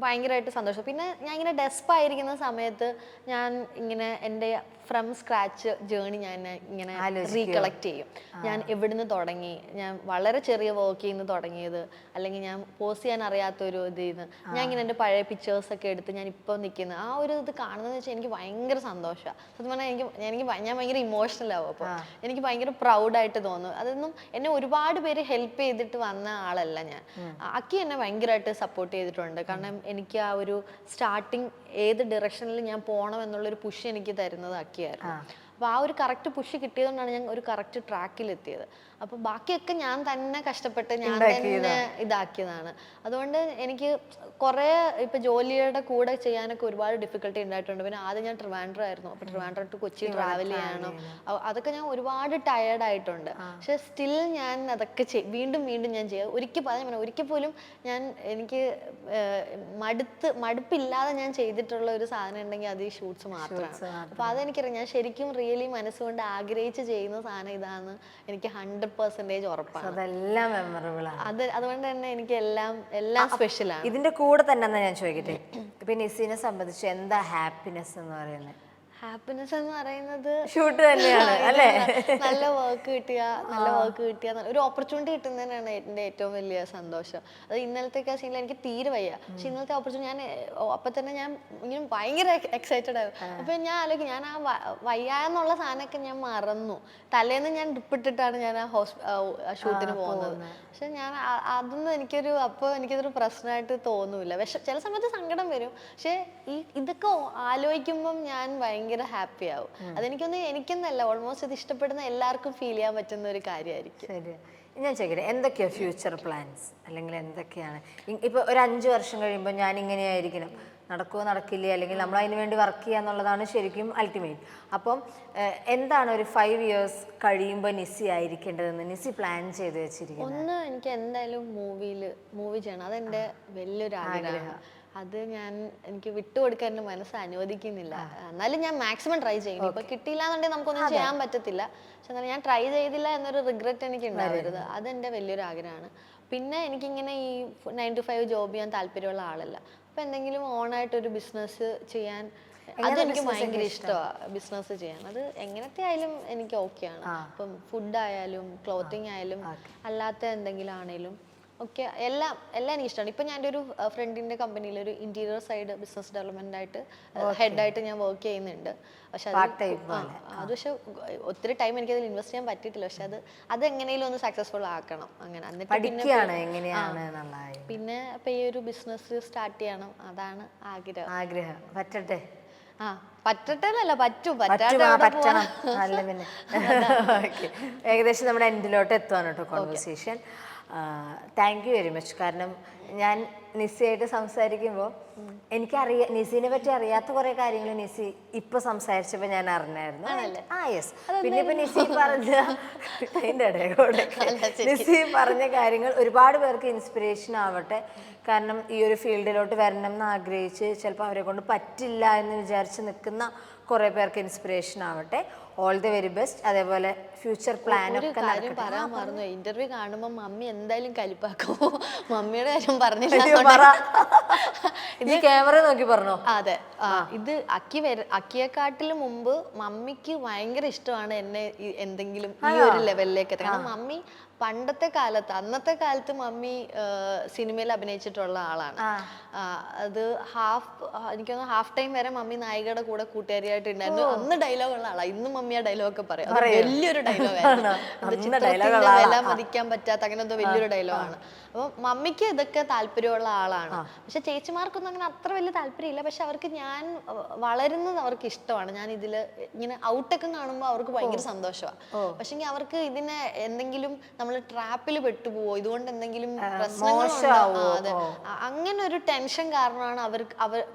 ഭയങ്കരമായിട്ട് സന്തോഷം. പിന്നെ ഞാൻ ഇങ്ങനെ ഡെസ്പായിരിക്കുന്ന സമയത്ത് ഞാൻ ഇങ്ങനെ എൻ്റെ ഫ്രം സ്ക്രാച്ച് ജേണി ഞാൻ ഇങ്ങനെ റീകളക്ട് ചെയ്യും. ഞാൻ എവിടുന്ന് തുടങ്ങി, ഞാൻ വളരെ ചെറിയ വർക്കിൽ നിന്ന് തുടങ്ങിയത്, അല്ലെങ്കിൽ ഞാൻ പോസ്റ്റ് ചെയ്യാൻ അറിയാത്തൊരു ഇതിൽ നിന്ന് ഞാൻ ഇങ്ങനെ എൻ്റെ പഴയ പിക്ചേഴ്സൊക്കെ എടുത്ത് ഞാൻ ഇപ്പോൾ നിൽക്കുന്നത് ആ ഒരു ഇത് കാണുന്നതെന്ന് വെച്ചാൽ എനിക്ക് ഭയങ്കര സന്തോഷമാണ്. സത്യം പറഞ്ഞാൽ ഞാൻ ഭയങ്കര ഇമോഷണൽ ആവും. അപ്പോൾ എനിക്ക് ഭയങ്കര പ്രൗഡായിട്ട് തോന്നും. അതൊന്നും എന്നെ ഒരുപാട് പേര് ഹെൽപ്പ് ചെയ്തിട്ട് വന്ന ആളല്ല ഞാൻ. അക്കി എന്നെ ഭയങ്കരമായിട്ട് സപ്പോർട്ട് ചെയ്തിട്ടുണ്ട്. കാരണം എനിക്ക് ആ ഒരു സ്റ്റാർട്ടിങ് ഏത് ഡയറക്ഷനിൽ ഞാൻ പോകണം എന്നുള്ളൊരു പുഷ് എനിക്ക് തരുന്നത് അക്കിയായിരുന്നു. അപ്പോൾ ആ ഒരു കറക്റ്റ് പുഷ് കിട്ടിയതുകൊണ്ടാണ് ഞാൻ ഒരു കറക്റ്റ് ട്രാക്കിൽ എത്തിയത്. അപ്പോൾ ബാക്കിയൊക്കെ ഞാൻ തന്നെ കഷ്ടപ്പെട്ട് ഞാൻ തന്നെ ഇതാക്കിയതാണ്. അതുകൊണ്ട് എനിക്ക് കുറേ ഇപ്പം ജോലിയുടെ കൂടെ ചെയ്യാനൊക്കെ ഒരുപാട് ഡിഫിക്കൽട്ടി ഉണ്ടായിട്ടുണ്ട്. പിന്നെ ആദ്യം ഞാൻ ട്രിവാൻഡ്രം ആയിരുന്നു. അപ്പോൾ ട്രിവാൻഡ്രം ടു കൊച്ചി ട്രാവൽ ചെയ്യണം, അതൊക്കെ ഞാൻ ഒരുപാട് ടയേർഡായിട്ടുണ്ട്. പക്ഷെ സ്റ്റിൽ ഞാൻ അതൊക്കെ വീണ്ടും ഞാൻ ചെയ്യാം. ഒരിക്കൽ പോലും എനിക്ക് മടുപ്പില്ലാതെ ഞാൻ ചെയ്തിട്ടുള്ള ഒരു സാധനം ഉണ്ടെങ്കിൽ അത് ഈ ഷൂട്ട്സ് മാത്രമാണ്. അപ്പോൾ അതെനിക്കറിയാം, ഞാൻ ശരിക്കും റിയലി മനസ്സുകൊണ്ട് ആഗ്രഹിച്ച് ചെയ്യുന്ന സാധനം ഇതാണ് എനിക്ക് 100% ഉറപ്പാണ്. അതെല്ലാം മെമ്മറബിൾ ആണ്. അതുകൊണ്ട് തന്നെ എനിക്ക് എല്ലാം സ്പെഷ്യലാണ്. ഇതിന്റെ കൂടെ തന്നെ ഞാൻ ചോദിക്കട്ടെ, ഇപ്പൊ നിസ്സിനെ സംബന്ധിച്ച് എന്താ ഹാപ്പിനെസ് എന്ന് പറയുന്നത്? ഹാപ്പിനെസ് എന്ന് പറയുന്നത് ഷൂട്ട് തന്നെയാണ് അല്ലേ? നല്ല വർക്ക് കിട്ടിയ ഒരു ഓപ്പർച്യൂണിറ്റി കിട്ടുന്നതിനാണ് എൻ്റെ ഏറ്റവും വലിയ സന്തോഷം. അത് ഇന്നലത്തെ സീനിൽ എനിക്ക് തീരെ വയ്യ, പക്ഷെ ഇന്നലത്തെ ഓപ്പർച്യൂണിറ്റി അപ്പൊ തന്നെ ഞാൻ ഇങ്ങനെ ഭയങ്കര എക്സൈറ്റഡ് ആവും. അപ്പൊ ഞാൻ ആലോചിക്കും, ഞാൻ ആ വയ്യാന്നുള്ള സാധനമൊക്കെ ഞാൻ മറന്നു. തലേന്ന് ഞാൻ ട്രിപ്പിട്ടിട്ടാണ് ഞാൻ ആ ഷൂട്ടിന് പോകുന്നത്. പക്ഷെ ഞാൻ അതൊന്നും എനിക്കതൊരു പ്രശ്നമായിട്ട് തോന്നൂല. ചില സമയത്ത് സങ്കടം വരും, പക്ഷെ ഇതൊക്കെ ആലോചിക്കുമ്പം ഞാൻ ഭയങ്കര ഹാപ്പി ആവും. അതെനിക്കൊന്നല്ല, ഓൾമോസ്റ്റ് ഇത് ഇഷ്ടപ്പെടുന്ന എല്ലാവർക്കും ഫീൽ ചെയ്യാൻ പറ്റുന്ന ഒരു കാര്യമായിരിക്കും. ശരി. ഞാൻ ചോദിക്കട്ടെ, എന്തൊക്കെയാണ് ഫ്യൂച്ചർ പ്ലാൻസ്, അല്ലെങ്കിൽ എന്തൊക്കെയാണ് ഇപ്പോൾ ഒരു 5 വർഷം കഴിയുമ്പോൾ ഞാൻ ഇങ്ങനെയായിരിക്കണം, നടക്കുമോ നടക്കില്ലേ, അല്ലെങ്കിൽ നമ്മൾ അതിന് വേണ്ടി വർക്ക് ചെയ്യുക എന്നുള്ളതാണ് ശരിക്കും അൾട്ടിമേറ്റ്. അപ്പം എന്താണ് ഒരു 5 years കഴിയുമ്പോൾ നിസി ആയിരിക്കേണ്ടതെന്ന് നിസി പ്ലാൻ ചെയ്ത് വെച്ചിരിക്കുന്നത്? ഒന്ന്, എനിക്ക് എന്തായാലും മൂവി ചെയ്യണം. അതെന്റെ വലിയൊരു ആഗ്രഹം. അത് എനിക്ക് വിട്ടുകൊടുക്കാൻ എൻ്റെ മനസ്സ് അനുവദിക്കുന്നില്ല. എന്നാലും ഞാൻ മാക്സിമം ട്രൈ ചെയ്യും. ഇപ്പൊ കിട്ടിയില്ല എന്നുണ്ടെങ്കിൽ നമുക്കൊന്നും ചെയ്യാൻ പറ്റത്തില്ല. പക്ഷെ എന്നാലും ഞാൻ ട്രൈ ചെയ്തില്ല എന്നൊരു റിഗ്രറ്റ് എനിക്ക് ഉണ്ടാവരുത്. അതെന്റെ വലിയൊരു ആഗ്രഹമാണ്. പിന്നെ എനിക്കിങ്ങനെ ഈ 9 to 5 ജോബ് ചെയ്യാൻ താല്പര്യമുള്ള ആളല്ല. അപ്പൊ എന്തെങ്കിലും ഓണായിട്ടൊരു ബിസിനസ് ചെയ്യാൻ അതെനിക്ക് ഭയങ്കര ഇഷ്ടമാണ്. ബിസിനസ് ചെയ്യാൻ അത് എങ്ങനത്തെ ആയാലും എനിക്ക് ഓക്കെയാണ്. ഇപ്പം ഫുഡ് ആയാലും ക്ലോത്തിങ് ആയാലും അല്ലാത്ത എന്തെങ്കിലും ആണെങ്കിലും ഒക്കെ എല്ലാം എനിക്ക് ഇഷ്ടമാണ്. ഇപ്പം ഞാൻ എൻ്റെ ഒരു ഫ്രണ്ടിൻ്റെ കമ്പനിയിൽ ഒരു ഇൻറ്റീരിയർ സൈഡ് ബിസിനസ് ഡെവലപ്മെൻ്റ് ആയിട്ട് ഹെഡായിട്ട് ഞാൻ വർക്ക് ചെയ്യുന്നുണ്ട്. പക്ഷെ അത് പക്ഷെ ഒത്തിരി ടൈം എനിക്കതിൽ ഇൻവെസ്റ്റ് ചെയ്യാൻ പറ്റിയിട്ടില്ല. പക്ഷെ അത് എങ്ങനെയും ഒന്ന് സക്സസ്ഫുൾ ആക്കണം. അങ്ങനെ എന്നിട്ട് പിന്നെ ഇപ്പം ഈ ഒരു ബിസിനസ് സ്റ്റാർട്ട് ചെയ്യണം. അതാണ് ആഗ്രഹം. പറ്റട്ടെ. പറ്റട്ടല്ല, പറ്റും. പറ്റണം. നല്ല പിന്നെ ഏകദേശം നമ്മുടെ എൻഡിലോട്ട് എത്തുവാണ് കേട്ടോ conversation. Thank you very much. കാരണം ഞാൻ നിസിയായിട്ട് സംസാരിക്കുമ്പോൾ എനിക്കറിയാം, നിസിനെ പറ്റി അറിയാത്ത കുറേ കാര്യങ്ങൾ നിസി ഇപ്പൊ സംസാരിച്ചപ്പോൾ ഞാൻ അറിഞ്ഞായിരുന്നു. യെസ്. പിന്നെ ഇപ്പൊ നിസി പറഞ്ഞ കാര്യങ്ങൾ ഒരുപാട് പേർക്ക് ഇൻസ്പിറേഷൻ ആവട്ടെ. കാരണം ഈ ഒരു ഫീൽഡിലോട്ട് വരണം എന്ന് ആഗ്രഹിച്ച് ചിലപ്പോൾ അവരെ കൊണ്ട് പറ്റില്ല എന്ന് വിചാരിച്ച് നിൽക്കുന്ന കുറേ പേർക്ക് ഇൻസ്പിറേഷൻ ആവട്ടെ. All the very best. അതേപോലെ ഫ്യൂച്ചർ പ്ലാൻ ഒക്കെ പറയാൻ മറന്നു. ഇന്റർവ്യൂ കാണുമ്പോൾ മമ്മി എന്തായാലും കലിപ്പാക്കും. മമ്മിയുടെ കാര്യം പറഞ്ഞില്ല. ഇത് ക്യാമറ നോക്കി പറഞ്ഞോ? അതെ. ഇത് അക്കിയെക്കാട്ടിലും മുമ്പ് മമ്മിക്ക് ഭയങ്കര ഇഷ്ടമാണ് എന്നെ എന്തെങ്കിലും ഈ ഒരു ലെവലിലേക്ക് എത്താൻ. കാരണം മമ്മി അന്നത്തെ കാലത്ത് മമ്മി സിനിമയിൽ അഭിനയിച്ചിട്ടുള്ള ആളാണ്. അത് എനിക്കൊന്ന് ഹാഫ് ടൈം വരെ മമ്മി നായികയുടെ കൂടെ കൂട്ടുകാരിയായിട്ട് ഉണ്ടായിരുന്നു. അന്ന് ഡയലോഗ് ഉള്ള ആളാണ്. ഇന്നും മമ്മി ആ ഡയലോഗ് ഒക്കെ പറയും. വലിയൊരു ഡയലോഗായിരുന്നു. വില മതിക്കാൻ പറ്റാത്ത അങ്ങനെ എന്തോ വലിയൊരു ഡയലോഗാണ്. അപ്പൊ മമ്മിക്ക് ഇതൊക്കെ താല്പര്യമുള്ള ആളാണ്. പക്ഷെ ചേച്ചിമാർക്കൊന്നും അങ്ങനെ അത്ര വലിയ താല്പര്യമില്ല. പക്ഷെ അവർക്ക് ഞാൻ വളരുന്നത് അവർക്ക് ഇഷ്ടമാണ്. ഞാൻ ഇതില് ഇങ്ങനെ ഔട്ടൊക്കെ കാണുമ്പോൾ അവർക്ക് ഭയങ്കര സന്തോഷമാണ്. പക്ഷെ അവർക്ക് ഇതിനെ എന്തെങ്കിലും നമ്മൾ ട്രാപ്പിൽ പെട്ടുപോവോ, ഇതുകൊണ്ട് എന്തെങ്കിലും പ്രശ്നങ്ങളുണ്ടാവോ, അതെ, അങ്ങനെ ഒരു ടെൻഷൻ കാരണമാണ്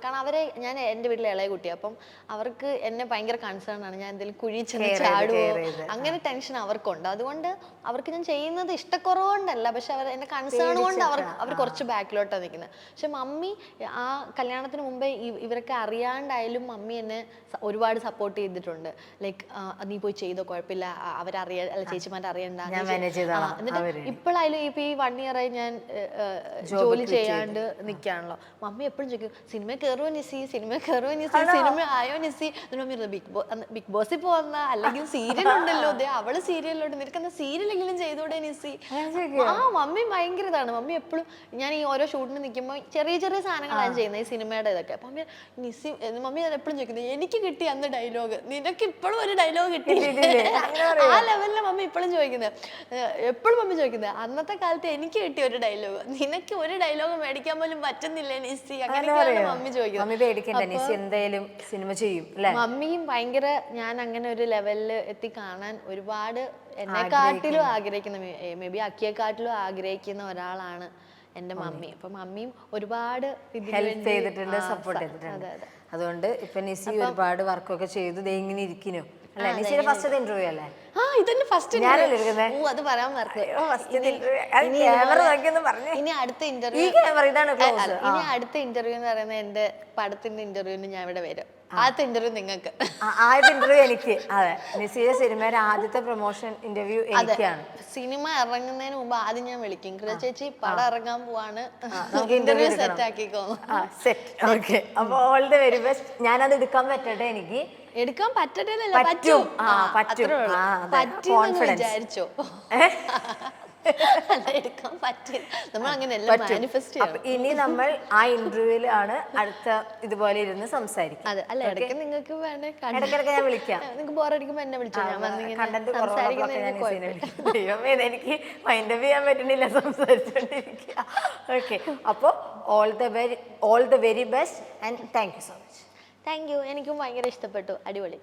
കാരണം ഞാൻ എൻ്റെ വീട്ടിലെ ഇളയ കുട്ടി. അപ്പം അവർക്ക് എന്നെ ഭയങ്കര കൺസേൺ ആണ്. ഞാൻ എന്തെങ്കിലും കുഴി ചെന്ന് ചാടുവോ, അങ്ങനെ ടെൻഷൻ അവർക്കുണ്ട്. അതുകൊണ്ട് അവർക്ക് ഞാൻ ചെയ്യുന്നത് ഇഷ്ടക്കുറവുകൊണ്ടല്ല, പക്ഷെ എന്നെ കൺസേൺ കൊണ്ട് അവർ കുറച്ച് ബാക്കിലോട്ടാണ് നിൽക്കുന്നത്. പക്ഷെ മമ്മി ആ കല്യാണത്തിന് മുമ്പേ ഇവരൊക്കെ അറിയാണ്ടായാലും മമ്മി എന്നെ ഒരുപാട് സപ്പോർട്ട് ചെയ്തിട്ടുണ്ട്. ലൈക്ക് നീ പോയി ചെയ്തോ, കുഴപ്പമില്ല, ചേച്ചിമാരെ അറിയണ്ട. എന്നിട്ട് ഇപ്പോഴായാലും ഇപ്പൊ ഈ 1 year ആയി ഞാൻ ജോലി ചെയ്യാണ്ട് നിൽക്കുകയാണല്ലോ. മമ്മി എപ്പോഴും ചോദിക്കും, സിനിമ കയറുമോ നിസി, സിനിമ ആയോ നിസി. ബിഗ് ബോസിൽ പോകുന്ന അല്ലെങ്കിൽ സീരിയൽ ഉണ്ടല്ലോ, അവള് സീരിയലിലോട്ട് നിൽക്കുന്ന സീരിയലെങ്കിലും ചെയ്തോടെ നിസി. മമ്മി ഭയങ്കര ഇതാണ്. മമ്മി എപ്പോഴും ഞാൻ ഈ ഓരോ ഷൂട്ടിന് നിൽക്കുമ്പോൾ ചെറിയ ചെറിയ സാധനങ്ങളാണ് ചെയ്യുന്നത്, ഈ സിനിമയുടെ ഇതൊക്കെ. മമ്മി മമ്മി എപ്പോഴും ചോദിക്കുന്നത്, എനിക്ക് കിട്ടി അന്ന് ഡയലോഗ്, നിനക്ക് ഇപ്പോഴും ഒരു ഡയലോഗ് കിട്ടി. ആ ലെവലിലെ മമ്മി ഇപ്പോഴും ചോദിക്കുന്നത്. എപ്പോഴും മമ്മി ചോദിക്കുന്നത്, അന്നത്തെ കാലത്ത് എനിക്ക് കിട്ടിയ ഒരു ഡയലോഗ് നിനക്ക് ഒരു ഡയലോഗ് മേടിക്കാൻ പോലും പറ്റുന്നില്ല നിസി. അങ്ങനെയൊക്കെയാണ് മമ്മി ചോദിക്കുന്നത്. മമ്മിയും ഭയങ്കര ഞാൻ അങ്ങനെ ഒരു ലെവലിൽ എത്തി കാണാൻ ഒരുപാട് എന്നെക്കാട്ടിലും ആഗ്രഹിക്കുന്ന, മേ ബി അക്കിയെക്കാട്ടിലും ആഗ്രഹിക്കുന്ന ഒരാളാണ് എൻ്റെ മമ്മി. അപ്പൊ മമ്മിയും ഒരുപാട് ഹെൽപ്പ് ചെയ്തിട്ടുണ്ട്, സപ്പോർട്ട് ചെയ്തിട്ടുണ്ട്. അതുകൊണ്ട് ഇപ്പൊ നിസി ഒരുപാട് വർക്കൊക്കെ ചെയ്തു ഇങ്ങനെ ഇരിക്കുന്നു. ഫസ്റ്റ് ഇന്റർവ്യൂ അല്ലേ? ഇതന്നെ ഫസ്റ്റ്. അത് പറയാൻ ഇനി അടുത്ത ഇന്റർവ്യൂ എന്ന് പറയുന്നത് എന്റെ പടത്തിന്റെ ഇന്റർവ്യൂവിന് ഞാൻ ഇവിടെ വരും. ആദ്യത്തെ ഇന്റർവ്യൂ നിങ്ങൾക്ക്, ആദ്യത്തെ ഇന്റർവ്യൂ എനിക്ക്. അതെ, നിസിയുടെ സിനിമയുടെ ആദ്യത്തെ പ്രൊമോഷൻ ഇന്റർവ്യൂ എനിക്കാണ്. സിനിമ ഇറങ്ങുന്നതിന് മുമ്പ് ആദ്യം ഞാൻ വിളിക്കും, ചേച്ചി പടം ഇറങ്ങാൻ പോവാണ്, ഇന്റർവ്യൂ സെറ്റ് ആക്കിക്കോ. അപ്പൊ ഓൾ ദി വെരി ബെസ്റ്റ്. ഞാനത് എടുക്കാൻ പറ്റട്ടെ? എനിക്ക് എടുക്കാൻ പറ്റട്ടെ, പറ്റും, വിചാരിച്ചോ? ഇനി നമ്മൾ ആ ഇന്റർവ്യൂവിലാണ് അടുത്ത ഇതുപോലെ ഇരുന്ന് സംസാരിക്കും. അല്ല, ഇടയ്ക്ക് നിങ്ങൾക്ക് ഇടയ്ക്കിടയ്ക്ക് ഞാൻ വിളിക്കാം. നിങ്ങൾക്ക് ബോറടിക്കുമ്പോ എന്നെ വിളിച്ചോ. കണ്ടന്റ് എനിക്ക് മൈൻഡ് ചെയ്യാൻ പറ്റുന്നില്ല സംസാരിച്ചോണ്ടിരിക്കുക. ഓക്കെ, അപ്പോൾ all the very best and thank you so much. Thank you. എനിക്കും ഭയങ്കര ഇഷ്ടപ്പെട്ടു. അടിപൊളി.